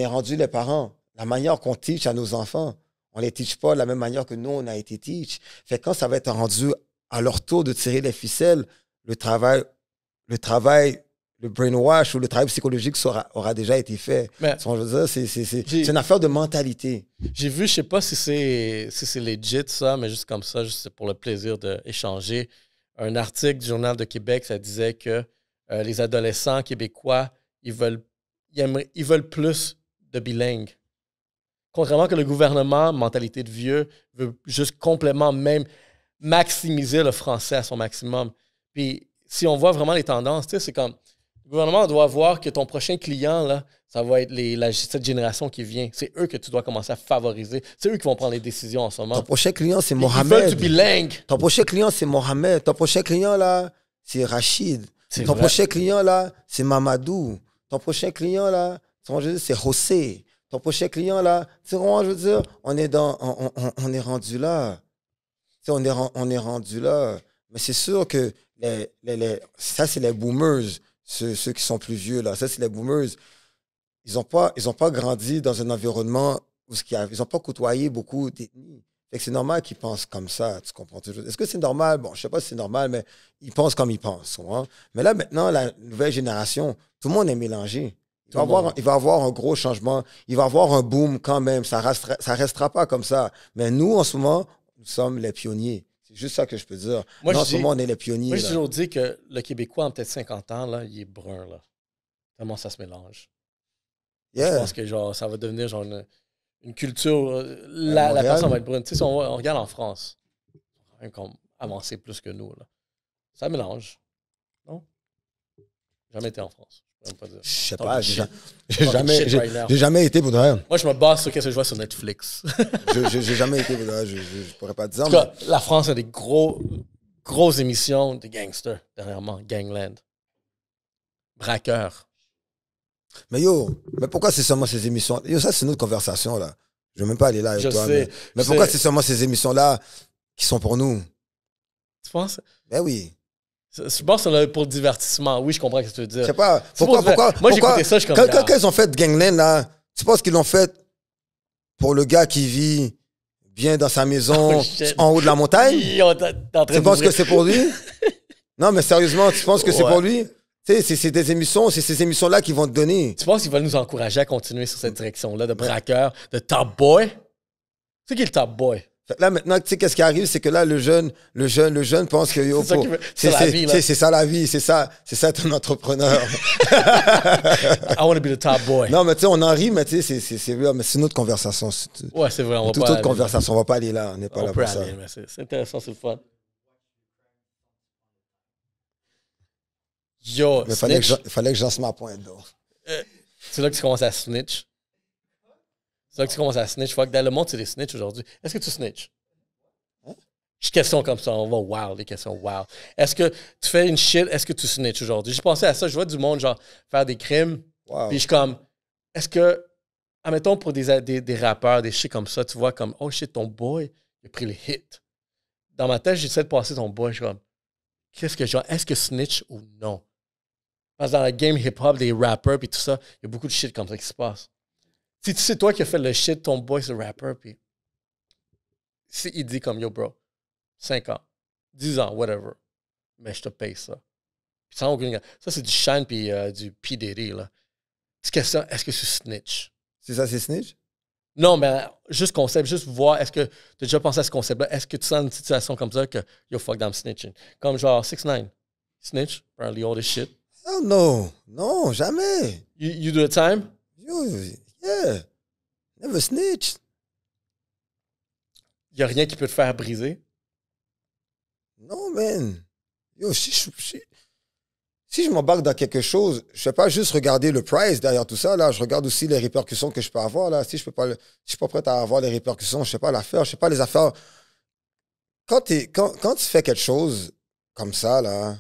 rendu les parents. La manière qu'on teach à nos enfants, on les teach pas de la même manière que nous, on a été teach. Fait que quand ça va être rendu à leur tour de tirer les ficelles, le travail, le brainwash ou le travail psychologique aura déjà été fait. Mais, je veux dire, c'est une affaire de mentalité. J'ai vu, je sais pas si c'est legit ça, mais juste comme ça, juste pour le plaisir d'échanger, un article du Journal de Québec, ça disait que les adolescents québécois, ils veulent plus de bilingues. Contrairement que le gouvernement, mentalité de vieux, veut juste complètement même maximiser le français à son maximum. Puis si on voit vraiment les tendances, c'est comme... Le gouvernement doit voir que ton prochain client, là, ça va être cette génération qui vient. C'est eux que tu dois commencer à favoriser. C'est eux qui vont prendre les décisions en ce moment. Ton prochain client, c'est Mohamed. Ils veulent du bilingue. Ton prochain client, c'est Mohamed. Ton prochain client, là, c'est Rachid. Ton prochain client, là, c'est Mamadou. Ton prochain client, là, c'est José. Ton prochain client, là, c'est vraiment, je veux dire, on est rendu là. On est rendu là. Mais c'est sûr que ça, c'est les boomers, ceux qui sont plus vieux, là. Ça, c'est les boomers. Ils n'ont pas grandi dans un environnement où ils n'ont pas côtoyé beaucoup d'ethnies. Fait que c'est normal qu'ils pensent comme ça, tu comprends toujours. Est-ce que c'est normal? Bon, je sais pas si c'est normal, mais ils pensent comme ils pensent. Hein? Mais là, maintenant, la nouvelle génération, tout le monde est mélangé. Il va avoir un gros changement. Il va avoir un boom quand même. Ça restera pas comme ça. Mais nous, en ce moment, nous sommes les pionniers. C'est juste ça que je peux dire. En ce moment, on est les pionniers. Moi, j'ai toujours dit que le Québécois, en peut-être 50 ans, là, il est brun. Là. Tellement ça se mélange. Yeah. Je pense que genre, ça va devenir genre une culture. La personne va être brune. Tu sais, si on regarde en France, on va avancer plus que nous. Là. Ça mélange. Non? Jamais été en France. Je sais pas, j'ai jamais été pour de rien. Moi, je me base sur ce que je vois sur Netflix. J'ai jamais été pour de rien, je pourrais pas dire. En tout cas, la France a des grosses émissions de gangsters, dernièrement, Gangland. Braqueurs. Mais mais pourquoi c'est seulement ces émissions? Yo, ça, c'est une autre conversation, là. Je veux même pas aller là avec toi. Mais pourquoi c'est seulement ces émissions-là qui sont pour nous? Tu penses? Ben oui. Je pense que c'est pour le divertissement. Oui, je comprends ce que tu veux dire. Je sais pas. Pourquoi? Moi, j'ai écouté ça, je suis comme... Quand ils ont fait Gangland, là, tu penses qu'ils l'ont fait pour le gars qui vit bien dans sa maison en haut de la montagne? Tu penses que c'est pour lui? Non, mais sérieusement, tu penses que c'est pour lui? Tu sais, c'est des émissions, c'est ces émissions-là qui vont te donner. Tu penses qu'ils veulent nous encourager à continuer sur cette direction-là de braqueur, de top boy? C'est qui le top boy? Là, maintenant, tu sais, qu'est-ce qui arrive, c'est que là, le jeune pense que c'est ça la vie, c'est ça être un entrepreneur. I want to be the top boy. Non, mais tu sais, on en rit, mais tu sais, c'est une autre conversation. Ouais, c'est vrai, on va toute pas autre conversation, on va pas aller là, on n'est pas là pour ça. C'est intéressant, c'est le fun. Yo, mais fallait que j'en ma pointe d'eau. C'est là que tu commences à snitch. C'est là que tu commences à snitch. Fuck, dans le monde, c'est des snitch aujourd'hui. Est-ce que tu snitch? Hein? J'ai des questions comme ça. On va wow, des questions wow. Est-ce que tu fais une shit? Est-ce que tu snitch aujourd'hui? J'ai pensé à ça. Je vois du monde, genre, faire des crimes. Wow. Puis je suis comme, est-ce que, admettons, pour des rappeurs, des shit comme ça, tu vois comme, oh shit, ton boy, il a pris les hits. Dans ma tête, j'essaie de passer ton boy. Je suis comme, est-ce que snitch ou non? Parce que dans la game hip-hop, des rappers et tout ça, il y a beaucoup de shit comme ça qui se passe. Si tu sais, toi qui as fait le shit, ton boy, c'est le rapper, puis si il dit comme, yo, bro, 5 ans, 10 ans, whatever, mais je te paye ça. Puis sans aucune... Ça, c'est du Shine puis du P. Diddy, là. Est-ce que c'est snitch? C'est ça, c'est snitch? Non, mais juste concept, juste voir, est-ce que tu as déjà pensé à ce concept-là? Est-ce que tu sens une situation comme ça que, yo, fuck, I'm snitching? Comme genre 6ix9ine, snitch, apparently all this shit. Oh no, non, jamais. You do the time? Yeah, never snitched. Il n'y a rien qui peut te faire briser? Non, man. Yo, si je m'embarque dans quelque chose, je ne vais pas juste regarder le price derrière tout ça, là. Je regarde aussi les répercussions que je peux avoir, là. Si je ne suis pas prêt à avoir les répercussions, je ne sais pas l'affaire, je ne sais pas les affaires. Quand tu fais quelque chose comme ça, là,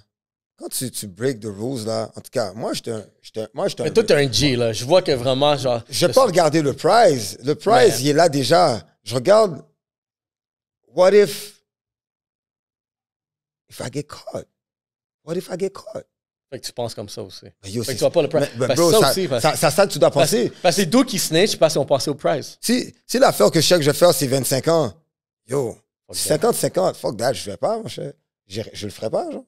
quand tu break the rules, là, en tout cas, moi, j'étais un... Mais toi, t'es un G, là. Je vois que vraiment, genre... Je vais pas regarder le prize. Le prize, il est là déjà. Je regarde... What if I get caught? What if I get caught? Fait que tu penses comme ça aussi. Yo, fait que tu vois pas le prize. Bro, ça que tu dois penser. Parce que c'est d'où qui snitch parce qu'on pensait au prize. Si l'affaire que je sais que je vais faire, c'est 25 ans, yo, 50-50, fuck that, je vais pas, mon cher. Je le ferai pas, genre.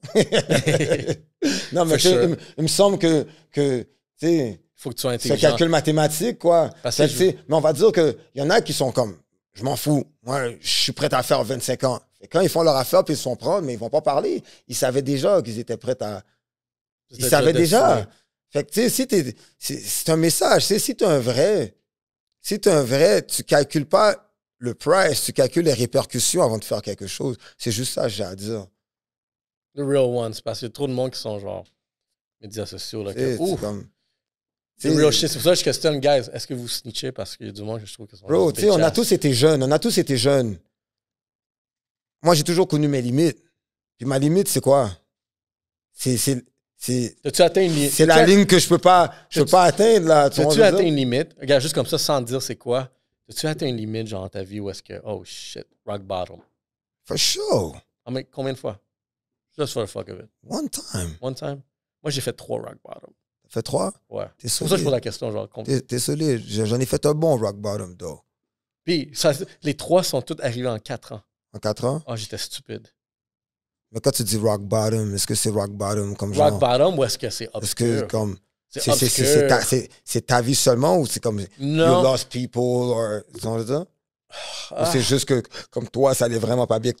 Non, mais il me semble que tu sais, faut que tu sois intelligent. C'est un calcul mathématique, quoi. Mais on va dire qu'il y en a qui sont comme, je m'en fous. Moi, je suis prêt à faire 25 ans. Et quand ils font leur affaire, puis ils se font prendre, mais ils vont pas parler. Ils savaient déjà qu'ils étaient prêts à... Ils savaient déjà. Fait que, tu sais, c'est un message. Si tu es un vrai, tu calcules pas le price, tu calcules les répercussions avant de faire quelque chose. C'est juste ça que j'ai à dire. The real ones, parce qu'il y a trop de monde qui sont genre médias sociaux. Là, c'est comme... C'est real shit. C'est pour ça que je questionne, guys. Est-ce que vous snitchez? Parce qu'il y a du monde que je trouve que sont... Bro, tu sais, on a tous été jeunes. Moi, j'ai toujours connu mes limites. Puis ma limite, c'est quoi? As-tu atteint une limite? C'est la ligne que je peux pas atteindre, là. As-tu atteint une limite? Regarde, juste comme ça, sans dire c'est quoi. As-tu atteint une limite, genre, dans ta vie où est-ce que, oh shit, rock bottom? For sure. Combien de fois? Just for the fuck of it. One time. One time. Moi, j'ai fait 3 rock bottom. T'as fait 3? Ouais. T'es C'est pour ça que je solide. pose la question. Genre, T'es solide. J'en ai fait un bon rock bottom, though. Puis, les 3 sont tous arrivés en 4 ans. En 4 ans? Ah, j'étais stupide. Mais quand tu dis rock bottom, est-ce que c'est rock bottom comme genre... Rock bottom ou est-ce que c'est obscur? Est-ce que comme... C'est obscur. C'est ta vie seulement ou c'est comme... Non. You lost people or... Ou c'est juste que comme toi, ça allait vraiment pas bien que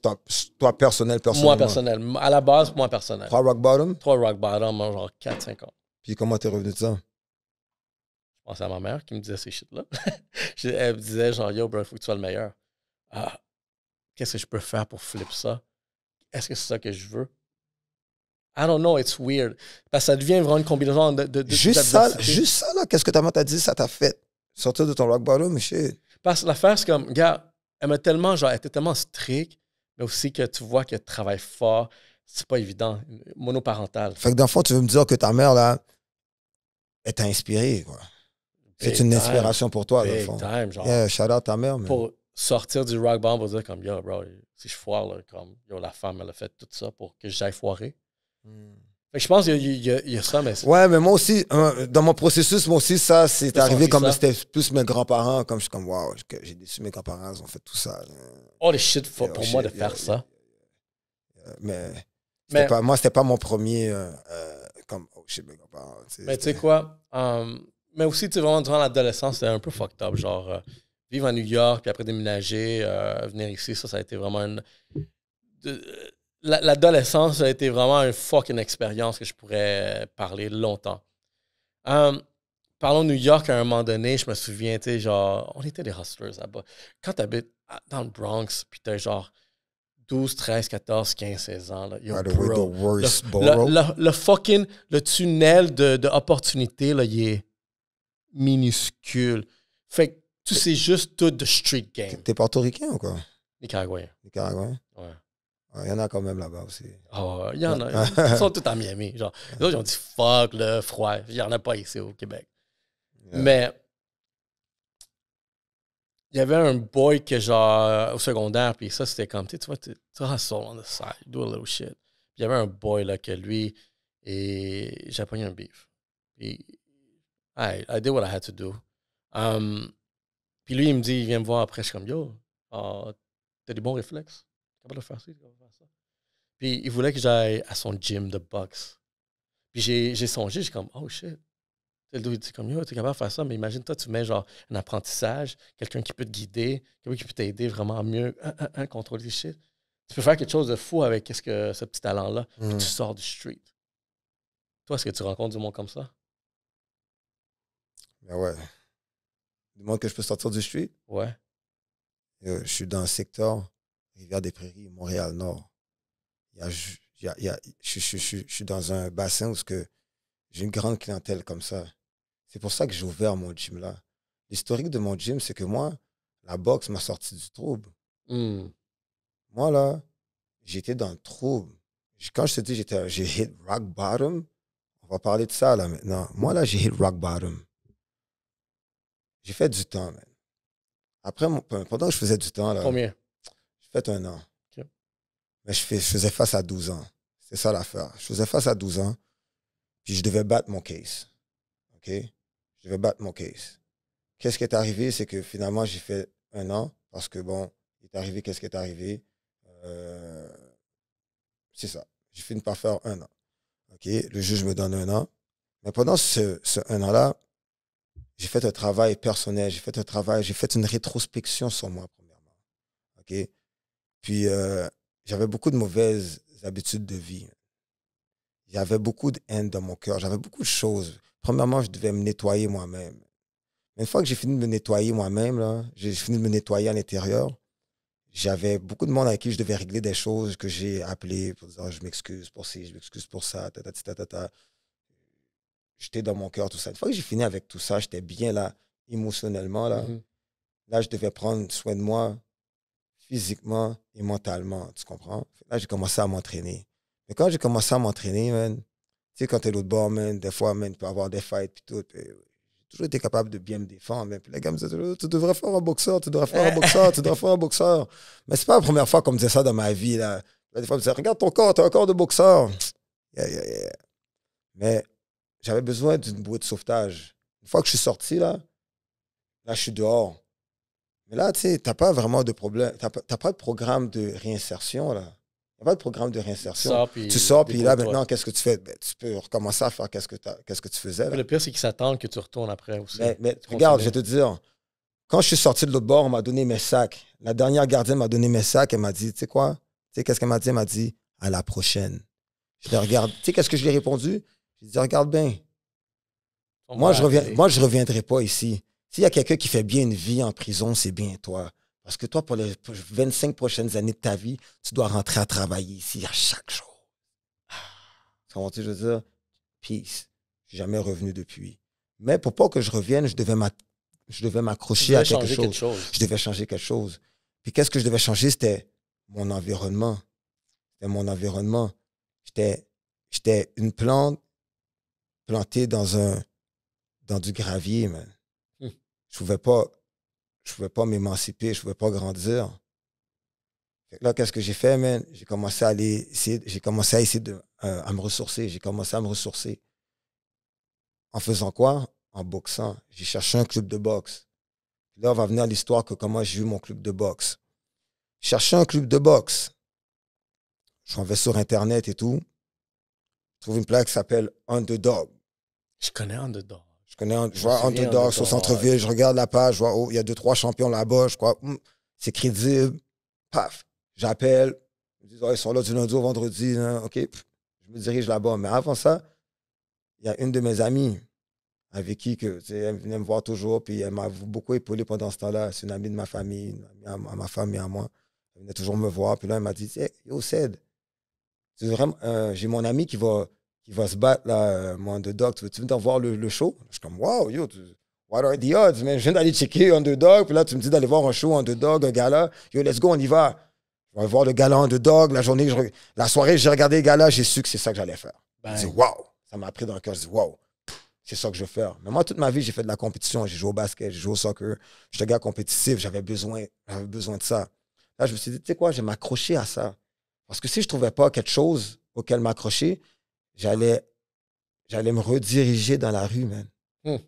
toi personnellement. Moi, personnel. À la base, moi, personnel. 3 rock bottom? 3 rock bottom, genre 4-5 ans. Puis comment t'es revenu de ça? Je pensais à ma mère qui me disait ces shit-là. Elle me disait genre, yo, bro, il faut que tu sois le meilleur. Ah, qu'est-ce que je peux faire pour flip ça? Est-ce que c'est ça que je veux? I don't know, it's weird. Parce que ça devient vraiment une combinaison de juste ça, là, qu'est-ce que ta mère t'a dit, ça t'a fait sortir de ton rock bottom, shit. Parce que l'affaire, c'est comme, gars, elle était tellement stricte, mais aussi que tu vois qu'elle travaille fort. C'est pas évident, monoparental. Fait que dans le fond, tu veux me dire que ta mère, là, elle t'a inspiré, quoi. C'est une inspiration pour toi, dans le fond. Time, genre. Yeah, shout out ta mère, man. Pour sortir du rock bottom, pour dire comme, yo, bro, si je foire, là, comme, yo, la femme, elle a fait tout ça pour que j'aille foirer. Fait que je pense qu'il y a ça, mais... Ouais, mais moi aussi, dans mon processus, moi aussi, ça, c'est arrivé comme c'était plus mes grands-parents, comme je suis comme, wow, j'ai déçu mes grands-parents, ils ont fait tout ça. Oh, les shit, pour moi, de faire ça. Mais moi, c'était pas mon premier, comme, oh shit, mes grands-parents. Mais tu sais quoi, mais aussi, tu sais, vraiment, durant l'adolescence, c'était un peu fucked up, genre, vivre à New York, puis après déménager, venir ici, ça a été vraiment une... L'adolescence a été vraiment une fucking expérience que je pourrais parler longtemps. Parlons de New York, à un moment donné, je me souviens, tu sais, genre, on était des hustlers là-bas. Quand tu habites dans le Bronx, puis t'as genre 12, 13, 14, 15, 16 ans, là, le fucking, le tunnel de opportunité, là, il est minuscule. Fait que tu sais juste tout de street game. T'es portoricain ou quoi? Nicaraguayen. Nicaraguayen? Ouais. Il y en a quand même là-bas aussi. Oh, il y en a. Ils sont tous à Miami. Genre, les autres, ils ont dit fuck le froid. Il n'y en a pas ici au Québec. Yeah. Mais il y avait un boy que, genre, au secondaire, puis ça, c'était comme, tu vois, tu hustle on the side, do a little shit. Puis il y avait un boy, là, que lui, et j'ai pogné un beef. Puis, I did what I had to do. Puis lui, il me dit, il vient me voir après, je suis comme, yo, t'as des bons réflexes. Capable de faire ça, Puis il voulait que j'aille à son gym de boxe. Puis j'ai songé, j'ai comme, oh shit. Le dude dit comme, yo, t'es capable de faire ça, mais imagine-toi, tu mets genre un apprentissage, quelqu'un qui peut te guider, quelqu'un qui peut t'aider vraiment mieux, contrôler tes shit. Tu peux faire quelque chose de fou avec ce petit talent-là, puis tu sors du street. Toi, est-ce que tu rencontres du monde comme ça? Ben ouais. Du monde que je peux sortir du street? Ouais. Je suis dans le secteur Rivière-des-Prairies, Montréal-Nord. Je suis dans un bassin où j'ai une grande clientèle comme ça. C'est pour ça que j'ai ouvert mon gym là. L'historique de mon gym, c'est que moi, la boxe m'a sorti du trouble. Moi, là, j'étais dans le trouble. Quand je te dis j'ai hit rock bottom, on va parler de ça là maintenant. Moi, là, j'ai hit rock bottom. J'ai fait du temps, man. Après, pendant que je faisais du temps, là... Combien? J'ai fait 1 an. Okay. Mais je faisais face à 12 ans. C'est ça l'affaire. Je faisais face à 12 ans, puis je devais battre mon case. OK? Je devais battre mon case. Qu'est-ce qui est arrivé? C'est que finalement, j'ai fait 1 an, parce que, bon, il est arrivé, qu'est-ce qui est arrivé? C'est ça. J'ai fini par faire 1 an. OK? Le juge me donne 1 an. Mais pendant ce 1 an-là, j'ai fait un travail personnel, j'ai fait une rétrospection sur moi, premièrement. OK? Puis, j'avais beaucoup de mauvaises habitudes de vie. J'avais beaucoup de haine dans mon cœur. J'avais beaucoup de choses. Premièrement, je devais me nettoyer moi-même. Mais une fois que j'ai fini de me nettoyer moi-même, là, j'ai fini de me nettoyer à l'intérieur, j'avais beaucoup de monde avec qui je devais régler des choses que j'ai appelées pour dire, je m'excuse pour ci, je m'excuse pour ça, J'étais dans mon cœur, tout ça. Une fois que j'ai fini avec tout ça, j'étais bien là, émotionnellement. Là, là, je devais prendre soin de moi physiquement et mentalement, tu comprends? Là, j'ai commencé à m'entraîner. Mais quand j'ai commencé à m'entraîner, man, tu sais, quand t'es l'autre bord, man, des fois, man, tu peux avoir des fights, puis tout. J'ai toujours été capable de bien me défendre. Man. Puis les gars me disaient, tu devrais faire un boxeur, tu devrais faire un boxeur, tu devrais faire un boxeur. Mais c'est pas la première fois qu'on me disait ça dans ma vie, là. Là, des fois, ils me disaient, regarde ton corps, t'as un corps de boxeur. Yeah. Mais j'avais besoin d'une bouée de sauvetage. Une fois que je suis sorti, là, je suis dehors. Mais là, tu sais, t'as pas vraiment de problème. T'as pas de programme de réinsertion, là. Il n'y a pas de programme de réinsertion. Tu sors, puis là, maintenant, qu'est-ce que tu fais? Ben, tu peux recommencer à faire qu'est-ce que tu faisais. Là. Le pire, c'est qu'ils s'attendent que tu retournes après aussi. Mais regarde, je vais te dire, quand je suis sorti de l'autre bord, on m'a donné mes sacs. La dernière gardienne m'a donné mes sacs. Elle m'a dit, tu sais quoi? Tu sais, qu'est-ce qu'elle m'a dit? Elle m'a dit, à la prochaine. Je les regarde. Tu sais, qu'est-ce que je lui ai répondu? Je lui ai dit, regarde bien. Moi, je reviendrai pas ici. S'il y a quelqu'un qui fait bien une vie en prison, c'est bien toi. Parce que toi, pour les 25 prochaines années de ta vie, tu dois rentrer à travailler ici à chaque jour. Comment tu veux dire? Peace. Je suis jamais revenu depuis. Mais pour pas que je revienne, je devais m'accrocher à quelque chose. Je devais changer quelque chose. Puis qu'est-ce que je devais changer? C'était mon environnement. J'étais une plante plantée dans du gravier, man. Je pouvais pas m'émanciper, je pouvais pas grandir. Là, qu'est-ce que j'ai fait, man? J'ai commencé à essayer à me ressourcer. J'ai commencé à me ressourcer. En faisant quoi? En boxant. J'ai cherché un club de boxe. Là, va venir l'histoire que comment j'ai eu mon club de boxe. J'ai cherché un club de boxe. Je m'en vais sur Internet et tout. Je trouve une plaque qui s'appelle Underdog. Je connais Underdog. Je vois Underdog au centre-ville, je regarde la page, je vois, oh, il y a 2-3 champions là-bas, je crois, c'est crédible. Paf, j'appelle, ils me disent, oh, ils sont là du lundi au vendredi, hein, OK, je me dirige là-bas. Mais avant ça, il y a une de mes amies avec qui elle venait me voir toujours, puis elle m'a beaucoup épaulé pendant ce temps-là. C'est une amie de ma famille, une amie à ma femme et à moi. Elle venait toujours me voir, puis là, elle m'a dit, hey, yo, Ced, j'ai mon ami qui va se battre, là, mon Underdog. Tu veux venir voir le show? Je suis comme, wow, yo, what are the odds, man? Je viens d'aller checker Underdog, puis là, tu me dis d'aller voir un show Underdog, un gala. Yo, let's go, on y va. On va voir le gala Underdog. La soirée, j'ai regardé le gala, j'ai su que c'est ça que j'allais faire. Je dis, wow, ça m'a pris dans le cœur. Je dis, wow, c'est ça que je veux faire. Mais moi, toute ma vie, j'ai fait de la compétition. J'ai joué au basket, j'ai joué au soccer. J'étais un gars compétitif, j'avais besoin de ça. Là, je me suis dit, tu sais quoi, je vais m'accrocher à ça. Parce que si je ne trouvais pas quelque chose auquel m'accrocher, j'allais me rediriger dans la rue, man,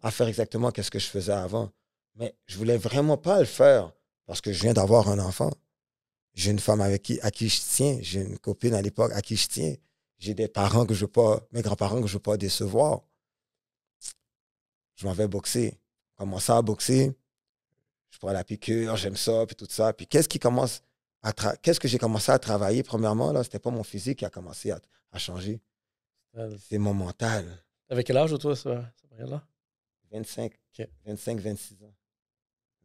à faire exactement ce que je faisais avant. Mais je voulais vraiment pas le faire parce que je viens d'avoir un enfant. J'ai une femme à qui je tiens. J'ai une copine à l'époque à qui je tiens. J'ai des parents que je veux pas, mes grands-parents que je veux pas décevoir. Je m'en vais boxer. Commencer à boxer. Je prends la piqûre, j'aime ça, puis tout ça. Puis qu'est-ce que j'ai commencé à travailler, premièrement, là, c'était pas mon physique qui a commencé à changer. C'est mon mental. T'avais quel âge, toi, ça période-là? 25. Okay. 25, 26 ans.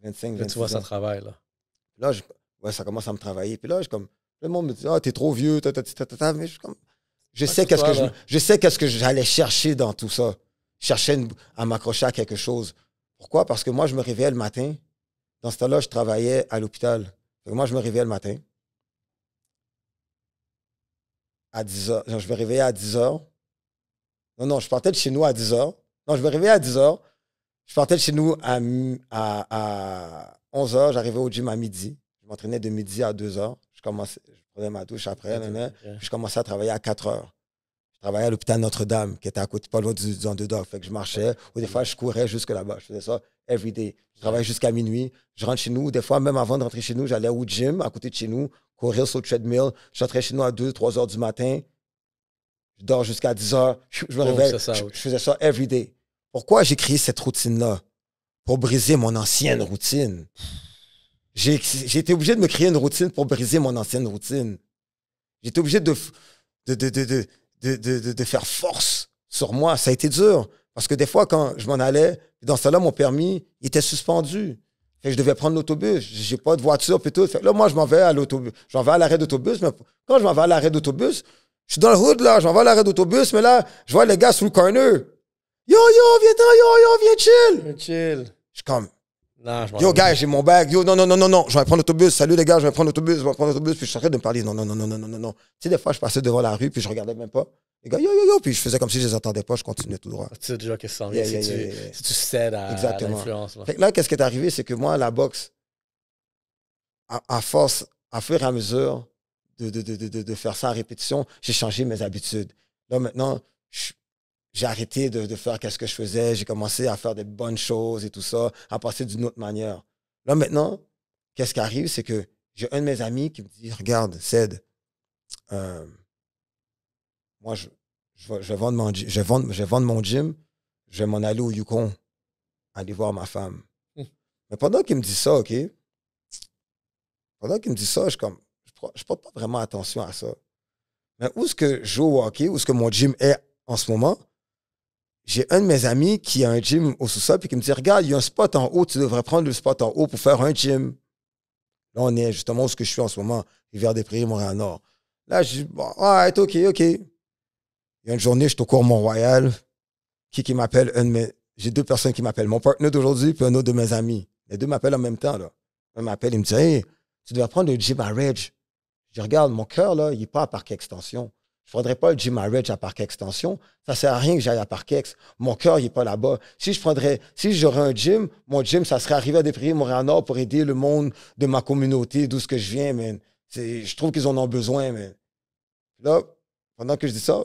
25, là, 26 tu vois, ans. ça travaille, là. Là, ça commence à me travailler. Puis là, le monde me dit, ah, t'es trop vieux, mais je sais qu'est-ce que j'allais chercher dans tout ça. Je cherchais à m'accrocher à quelque chose. Pourquoi? Parce que moi, je me réveillais le matin. Dans ce temps-là, je travaillais à l'hôpital. Moi, je me réveillais le matin. À 10 heures. Je me réveillais à 10 heures. Non, je partais de chez nous à 10 heures. Non, je me réveillais à 10 heures. Je partais de chez nous à 11 heures. J'arrivais au gym à midi. Je m'entraînais de midi à 2 heures. Je prenais ma douche après. Puis je commençais à travailler à 4 heures. Je travaillais à l'hôpital Notre-Dame, qui était à côté, pas loin du Underdog. Fait que je marchais. Ou des fois, je courais jusque là-bas. Je faisais ça every day. Je travaillais jusqu'à minuit. Je rentre chez nous. Des fois, même avant de rentrer chez nous, j'allais au gym à côté de chez nous, courir sur le treadmill. Je rentrais chez nous à 2-3 heures du matin. Je dors jusqu'à 10 heures. Je me réveille. Je faisais ça every day. Pourquoi j'ai créé cette routine-là? Pour briser mon ancienne routine. J'ai été obligé de me créer une routine pour briser mon ancienne routine. J'étais obligé de faire force sur moi. Ça a été dur. Parce que des fois, quand je m'en allais, dans ce temps-là, mon permis il était suspendu. Fait que je devais prendre l'autobus. J'ai pas de voiture, puis tout. Fait que là, moi, je m'en vais à l'autobus. Je m'en vais à l'arrêt d'autobus. Mais quand je m'en vais à l'arrêt d'autobus, je suis dans le hood, là. Je m'en vais à l'arrêt d'autobus, mais là, je vois les gars sous le corner. Yo, viens chill. Viens chill. Je suis comme, non, yo, gars, j'ai mon bag. Yo, non. Je vais prendre l'autobus. Salut, les gars, je vais prendre l'autobus. Puis je suis en train de me parler. Non. Tu sais, des fois, je passais devant la rue, puis je regardais même pas. Les gars, yo. Puis je faisais comme si je les entendais pas. Je continuais tout droit. Tu sais déjà qu'est-ce qui s'en vient. Si tu cèdes à l'influence. Fait que là, qu'est-ce qui est arrivé, c'est que moi, la boxe, à force, à fur et à mesure de faire ça à répétition, j'ai changé mes habitudes. Là, maintenant, j'ai arrêté de faire qu'est-ce que je faisais. J'ai commencé à faire des bonnes choses et tout ça, à passer d'une autre manière. Là, maintenant, qu'est-ce qui arrive, c'est que j'ai un de mes amis qui me dit, regarde, Ced, moi, je vais vendre mon gym, je vais m'en aller au Yukon, aller voir ma femme. Mais pendant qu'il me dit ça, OK, pendant qu'il me dit ça, je porte pas vraiment attention à ça. Mais où est-ce que je joue au hockey, où est-ce que mon gym est en ce moment, j'ai un de mes amis qui a un gym au sous-sol puis qui me dit, regarde, il y a un spot en haut, tu devrais prendre le spot en haut pour faire un gym. Là, on est justement où ce que je suis en ce moment, Rivière-des-Prairies, Montréal-Nord. Là, je dis, bon, OK. Il y a une journée, je suis au cours Mont-Royal. Qui m'appelle? J'ai deux personnes qui m'appellent. Mon partenaire d'aujourd'hui puis un autre de mes amis. Les deux m'appellent en même temps, là. Un m'appelle, il me dit, hey, tu dois prendre le gym à Reg. Je dis, regarde, mon cœur, là, il n'est pas à Parc Extension. Je ne prendrais pas le gym à Reg à Parc Extension. Ça ne sert à rien que j'aille à Parc Ex. Mon cœur, il n'est pas là-bas. Si j'aurais un gym, mon gym, ça serait arrivé à Rivière-des-Prairies, Montréal-Nord pour aider le monde de ma communauté, d'où ce que je viens, man. Je trouve qu'ils en ont besoin, man. Là, pendant que je dis ça,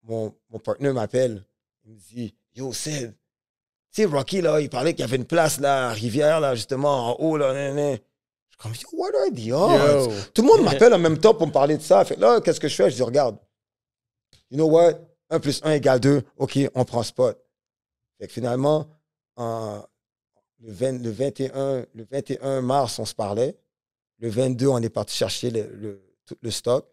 mon partenaire m'appelle. Il me dit, yo, Ced, tu sais, Rocky, là, il parlait qu'il y avait une place, là, à Rivière, là, justement, en haut, là, Je suis comme, yo, what are the odds? Tout le monde m'appelle en même temps pour me parler de ça. Fait là, qu'est-ce que je fais? Je dis, regarde, you know what? 1 + 1 = 2. OK, on prend spot. Fait que finalement, le 21 mars, on se parlait. Le 22, on est parti chercher tout le stock.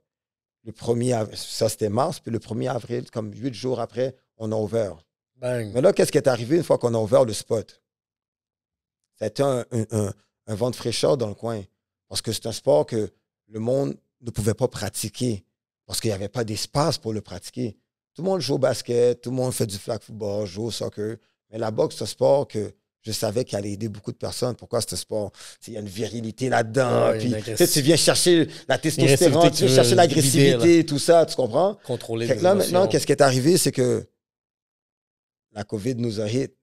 Le 1er avril, ça c'était mars, puis le 1er avril, comme 8 jours après, on a ouvert. Bang. Mais là, qu'est-ce qui est arrivé une fois qu'on a ouvert le spot? Ça a été un vent de fraîcheur dans le coin. Parce que c'est un sport que le monde ne pouvait pas pratiquer. Parce qu'il n'y avait pas d'espace pour le pratiquer. Tout le monde joue au basket, tout le monde fait du flag football, joue au soccer. Mais la boxe, c'est un sport que je savais qu'il allait aider beaucoup de personnes. Pourquoi c'est un sport? Il y a une virilité là-dedans. Puis, tu viens chercher la testostérone, tu viens chercher l'agressivité, tout ça, tu comprends? Contrôler les émotions. Maintenant, qu'est-ce qui est arrivé? C'est que la COVID nous a hit.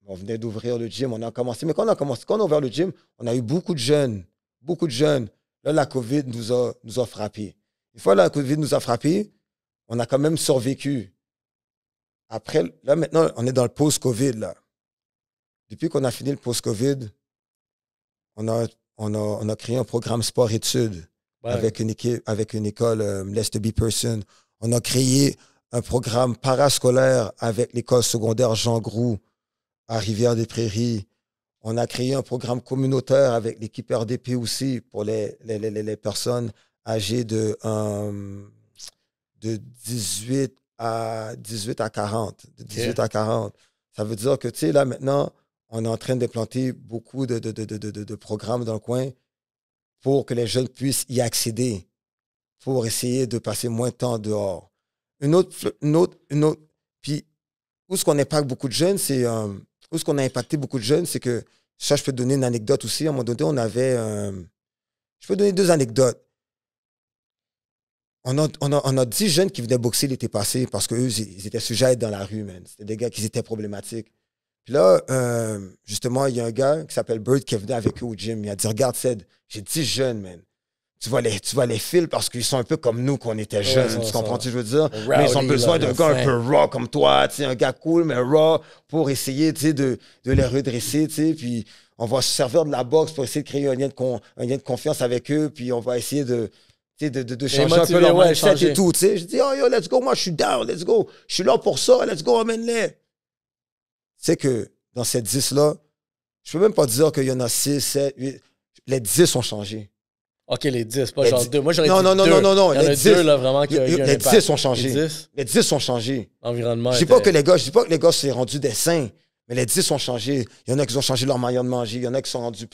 On venait d'ouvrir le gym, on a commencé. Mais quand on a ouvert le gym, on a eu beaucoup de jeunes. Beaucoup de jeunes. Là, la COVID nous a frappés. Une fois la COVID nous a frappés, on a quand même survécu. Après, là, maintenant, on est dans le post-COVID, là. Depuis qu'on a fini le post-COVID, on a créé un programme sport-études avec une école, Lester B. Person. On a créé un programme parascolaire avec l'école secondaire Jean Groux à Rivière-des-Prairies. On a créé un programme communautaire avec l'équipe RDP aussi pour les personnes âgées de 18 à 40. De 18 à 40. Ça veut dire que, tu sais, là, maintenant, on est en train d'implanter beaucoup de programmes dans le coin pour que les jeunes puissent y accéder, pour essayer de passer moins de temps dehors. Une autre. Puis, où est-ce qu'on impacte beaucoup de jeunes, c'est... où est-ce qu'on a impacté beaucoup de jeunes, c'est que... Ça, je peux te donner une anecdote aussi. À un moment donné, on avait... je peux donner 2 anecdotes. On a 10 jeunes qui venaient boxer l'été passé parce qu'eux, ils étaient sujets à être dans la rue, man. C'était des gars qui étaient problématiques. Puis là, justement, il y a un gars qui s'appelle Bird qui est venu avec eux au gym. Il a dit, regarde, Ced, j'ai 10 jeunes, man. Tu vas les filer parce qu'ils sont un peu comme nous quand on était jeunes. Tu comprends ce que je veux dire? Rowdy, mais ils ont besoin d'un gars un peu raw comme toi, un gars cool, mais raw, pour essayer de les redresser. Puis on va se servir de la boxe pour essayer de créer un lien de confiance avec eux. Puis on va essayer de changer un peu leur mindset et tout. Je dis, oh yo, let's go, moi je suis down, let's go. Je suis là pour ça, let's go, amène-les. Tu sais que dans ces 10-là, je peux même pas dire qu'il y en a 6, 7, 8. Les 10 ont changé. OK, les 10, pas genre 2. Moi, j'aurais dit non. Il y en les a 10, 2, là, vraiment, qui les 10 ont changé. Les 10 ont changé. L'environnement Je dis pas que les gars s'est rendu des saints, mais les 10 ont changé. Il y en a qui ont changé leur manière de manger. Il y en a qui sont rendus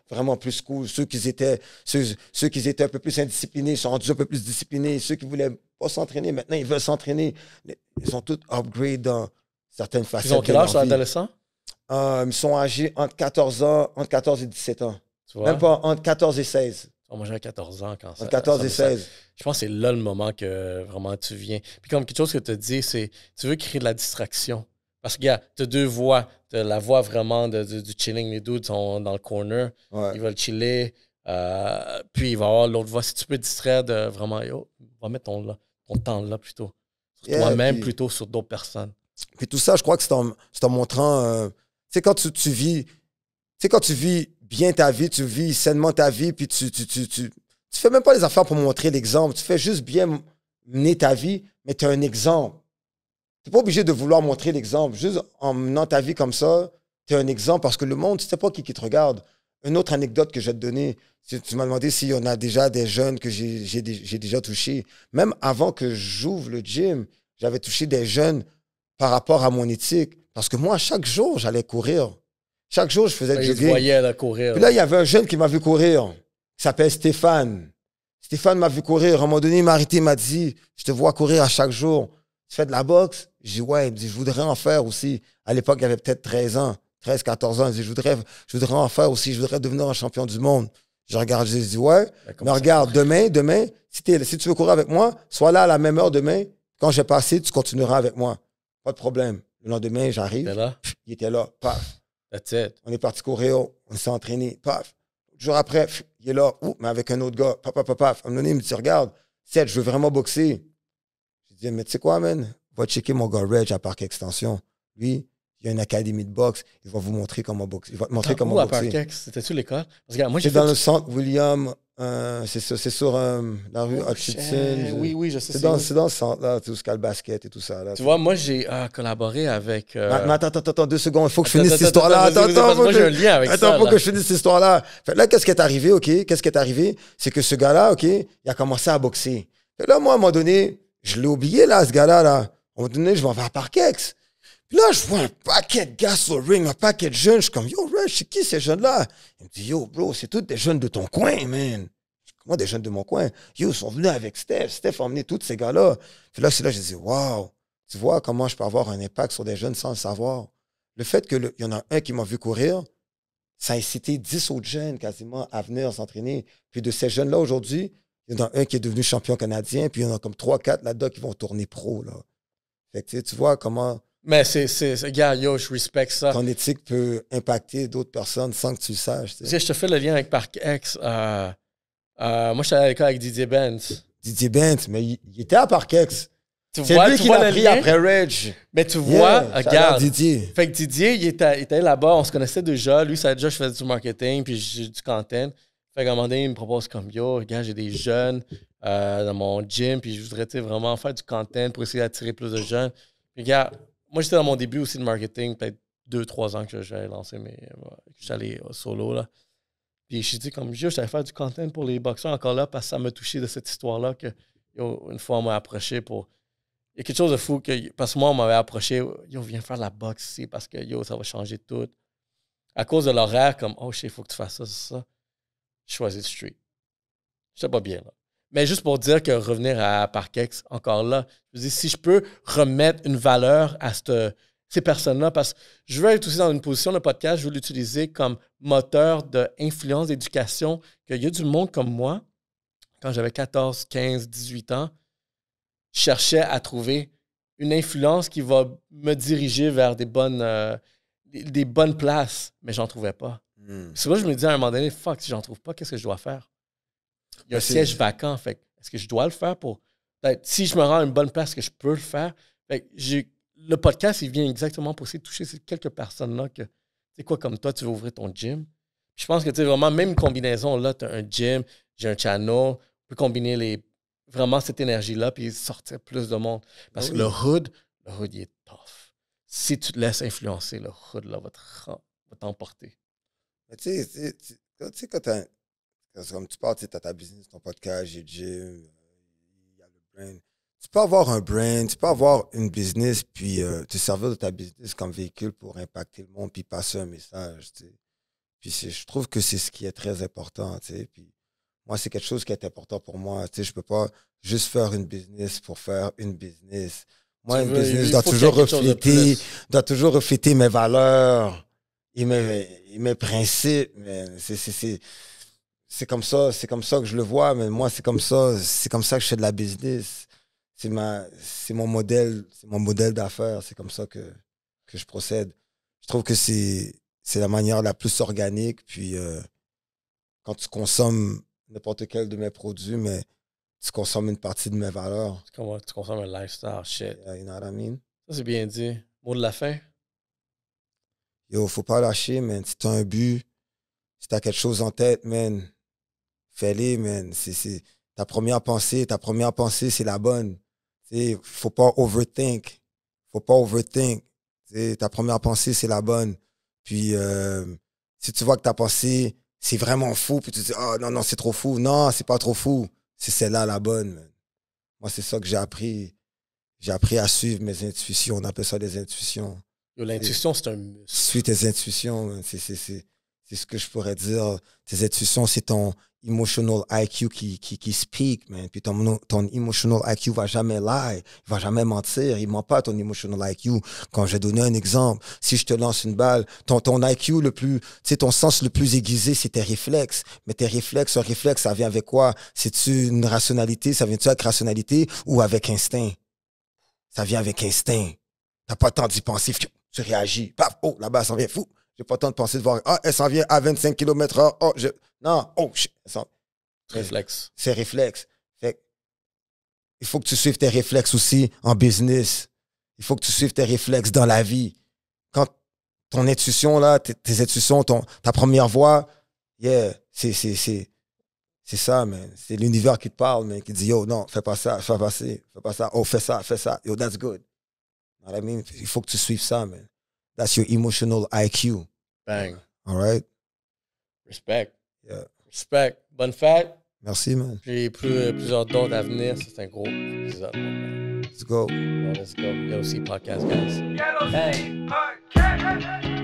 vraiment plus cool. Ceux qui étaient un peu plus indisciplinés sont rendus un peu plus disciplinés. Ceux qui voulaient pas s'entraîner, maintenant, ils veulent s'entraîner. Ils ont tous upgrade dans certaines facettes. Ils ont quel âge, sur adolescents? Ils sont âgés entre 14 et 17 ans. Tu vois? Même pas entre 14 et 16. Moi, j'avais 14 ans quand ça. Entre 14 et 16. Je pense que c'est là le moment que vraiment tu viens. Puis comme quelque chose que tu as dit, c'est tu veux créer de la distraction. Parce que, gars, tu as 2 voix. Tu as la voix vraiment du chilling. Les dudes sont dans le corner. Ouais. Ils veulent chiller. Puis il va y avoir l'autre voix. Si tu peux te distraire de vraiment, yo, va mettre ton temps là plutôt. Sur toi-même plutôt sur d'autres personnes. Puis tout ça, je crois que c'est en montrant... tu sais, quand tu vis... Tu sais, quand tu vis bien ta vie, tu vis sainement ta vie, puis tu fais même pas les affaires pour montrer l'exemple. Tu fais juste bien mener ta vie, mais tu as un exemple. Tu n'es pas obligé de vouloir montrer l'exemple. Juste en menant ta vie comme ça, tu as un exemple parce que le monde, tu ne sais pas qui te regarde. Une autre anecdote que je vais te donner, tu m'as demandé s'il y en a déjà des jeunes que j'ai déjà touchés. Même avant que j'ouvre le gym, j'avais touché des jeunes par rapport à mon éthique. Parce que moi, chaque jour, j'allais courir. Chaque jour, je faisais du jogging. Il voyait là, courir. Puis là, il y avait un jeune qui m'a vu courir. Il s'appelle Stéphane. Stéphane m'a vu courir. À un moment donné, il m'a arrêté, il m'a dit, je te vois courir à chaque jour. Tu fais de la boxe? J'ai dit, ouais. Il me dit, je voudrais en faire aussi. À l'époque, il avait peut-être 13 ans, 13, 14 ans. Il dit, je voudrais en faire aussi. Je voudrais devenir un champion du monde. Je regarde, je dis, ouais. Mais regarde, demain, si tu veux courir avec moi, sois là à la même heure demain. Quand j'ai passé, tu continueras avec moi. Pas de problème. Le lendemain, j'arrive. Il était là. Paf. That's it. On est parti courir, on s'est entraîné, paf. Le jour après, il est là, mais avec un autre gars, paf, paf, paf, paf. À un moment donné, il me dit, regarde, Seth, je veux vraiment boxer. Je dis, mais tu sais quoi, man? Va checker mon gars Reg à Parc Extension. Lui, il y a une académie de boxe. Il va vous montrer comment boxer. Il va te montrer comment boxer. À Parc Ex? C'était-tu l'école? C'est dans le centre William. C'est sur la rue Hutchinson. Oui, je sais. C'est dans le centre, là, tout ce qu'il y a le basket et tout ça. Là, tu vois, moi, j'ai collaboré avec... Mais attends, 2 secondes. Il faut que je finisse cette histoire-là. Moi, j'ai un lien avec ça. Attends, il faut que je finisse cette histoire-là. Fait là, qu'est-ce qui est arrivé, OK? Qu'est-ce qui est arrivé? C'est que ce gars-là, OK, il a commencé à boxer. Fait là, moi, à un moment donné, je l'ai oublié, là, ce gars-là. Là. À un moment donné, je m'en vais à Parkex. Puis là, je vois un paquet de gars sur le ring, un paquet de jeunes. Je suis comme, yo, Red, c'est qui ces jeunes-là? Il me dit, yo, bro, c'est tous des jeunes de ton coin, man. Moi, des jeunes de mon coin. Yo, ils sont venus avec Steph. Steph a emmené tous ces gars-là. Puis là, c'est là, je dis, waouh, tu vois comment je peux avoir un impact sur des jeunes sans le savoir. Le fait qu'il y en a un qui m'a vu courir, ça a incité 10 autres jeunes quasiment à venir s'entraîner. Puis de ces jeunes-là, aujourd'hui, il y en a un qui est devenu champion canadien, puis il y en a comme 3-4 là-dedans qui vont tourner pro, là. Fait que tu vois comment... Mais gars, yo, je respecte ça. Ton éthique peut impacter d'autres personnes sans que tu le saches. Tu sais, je te fais le lien avec Parc X. Moi, je suis allé à l'école avec Didier Benz. Didier Benz, mais il était à Parkex. C'est lui qui l'a pris après Reg. Mais tu vois, regarde. Didier. Fait que Didier, il était là-bas, on se connaissait déjà. Lui, ça déjà, je faisais du marketing, puis j'ai du content. Fait qu'à un moment donné, il me propose comme, yo, regarde, j'ai des jeunes dans mon gym, puis je voudrais vraiment faire du content pour essayer d'attirer plus de jeunes. Puis regarde, moi, j'étais dans mon début aussi de marketing, peut-être 2-3 ans que j'avais lancé, mais je suis allé solo, là. Puis je dit comme, je savais faire du content pour les boxeurs encore là, parce que ça m'a touché de cette histoire-là que, yo, une fois, on m'a approché pour... Il y a quelque chose de fou, parce que moi, on m'avait approché, yo, viens faire de la boxe ici, parce que, yo, ça va changer tout. À cause de l'horaire, comme, oh, shit, il faut que tu fasses ça, c'est ça. Je choisis le street. J'étais pas bien, là. Mais juste pour dire que revenir à Parkex, encore là, je dis, si je peux remettre une valeur à ces personnes-là, parce que je veux être aussi dans une position de podcast, je veux l'utiliser comme moteur d'influence, d'éducation, qu'il y a du monde comme moi, quand j'avais 14, 15, 18 ans, je cherchais à trouver une influence qui va me diriger vers des bonnes places, mais j'en trouvais pas. C'est là que je me disais à un moment donné, fuck, si j'en trouve pas, qu'est-ce que je dois faire? Il y a un siège vacant, fait est-ce que je dois le faire pour... Si je me rends à une bonne place, est-ce que je peux le faire? Fait le podcast, il vient exactement pour essayer de toucher ces quelques personnes-là que, tu sais quoi, comme toi, tu veux ouvrir ton gym. Puis je pense que, tu sais, vraiment, même une combinaison, là, tu as un gym, j'ai un channel, on peut combiner vraiment cette énergie-là puis sortir plus de monde. Parce que le hood, il est tough. Si tu te laisses influencer, le hood, là, va t'emporter. Mais tu sais, quand comme tu parles, tu as ta business, ton podcast, j'ai le gym, il y a le brand. Tu peux avoir un brand, tu peux avoir une business, puis te servir de ta business comme véhicule pour impacter le monde, puis passer un message, tu sais. Puis je trouve que c'est ce qui est très important, tu sais. Puis moi, c'est quelque chose qui est important pour moi, tu sais. Je peux pas juste faire une business pour faire une business. Moi, une business doit toujours refléter mes valeurs et mes principes. Mais c'est comme ça que je le vois, mais moi, c'est comme ça que je fais de la business. C'est mon modèle d'affaires. C'est comme ça que je procède. Je trouve que c'est la manière la plus organique. Puis quand tu consommes n'importe quel de mes produits, mais tu consommes une partie de mes valeurs. Tu consommes un lifestyle, shit. Yeah, you know what I mean? Ça, c'est bien dit. Mot de la fin? Yo, faut pas lâcher, man. Si t'as un but, si t'as quelque chose en tête, man, fais-le, man. Ta première pensée, c'est la bonne. T'sais, faut pas overthink. T'sais, ta première pensée, c'est la bonne. Puis, si tu vois que ta pensée, c'est vraiment fou, puis tu te dis, oh non, c'est trop fou. Non, c'est pas trop fou. C'est celle-là la bonne, man. Moi, c'est ça que j'ai appris. J'ai appris à suivre mes intuitions. On appelle ça des intuitions. Yo, l'intuition, c'est un muscle. Suis tes intuitions, man. C'est ce que je pourrais dire. Tes intuitions, c'est ton emotional IQ qui speak, man. Puis ton emotional IQ va jamais lie, il va jamais mentir, il ment pas ton emotional IQ. Quand je vais donner un exemple, si je te lance une balle, ton IQ le plus, tu sais, ton sens le plus aiguisé, c'est tes réflexes. Mais tes réflexes, un réflexe, ça vient avec quoi? C'est-tu une rationalité? Ça vient-tu avec rationalité ou avec instinct? Ça vient avec instinct. T'as pas le temps d'y penser, tu réagis. Paf, oh, la balle s'en vient, fou. J'ai pas le temps de penser de voir, ah, elle s'en vient à 25 km/h. Oh, non, oh, shit. Réflexe. C'est réflexe. Fait, il faut que tu suives tes réflexes aussi en business. Il faut que tu suives tes réflexes dans la vie. Quand ton intuition, là, tes intuitions, ta première voix, yeah, c'est ça, man. C'est l'univers qui te parle, man, qui dit, yo, non, fais pas ça, fais pas ça. Oh, fais ça. Yo, that's good. You know what I mean? Il faut que tu suives ça, man. That's your emotional IQ. Bang. All right? Respect. Yeah. Respect. Bonne fête. Merci, man. J'ai plusieurs d'autres à venir. C'est un gros épisode. Let's go. Let's go. Yellow Sea Podcast, guys. Yellow Sea Podcast.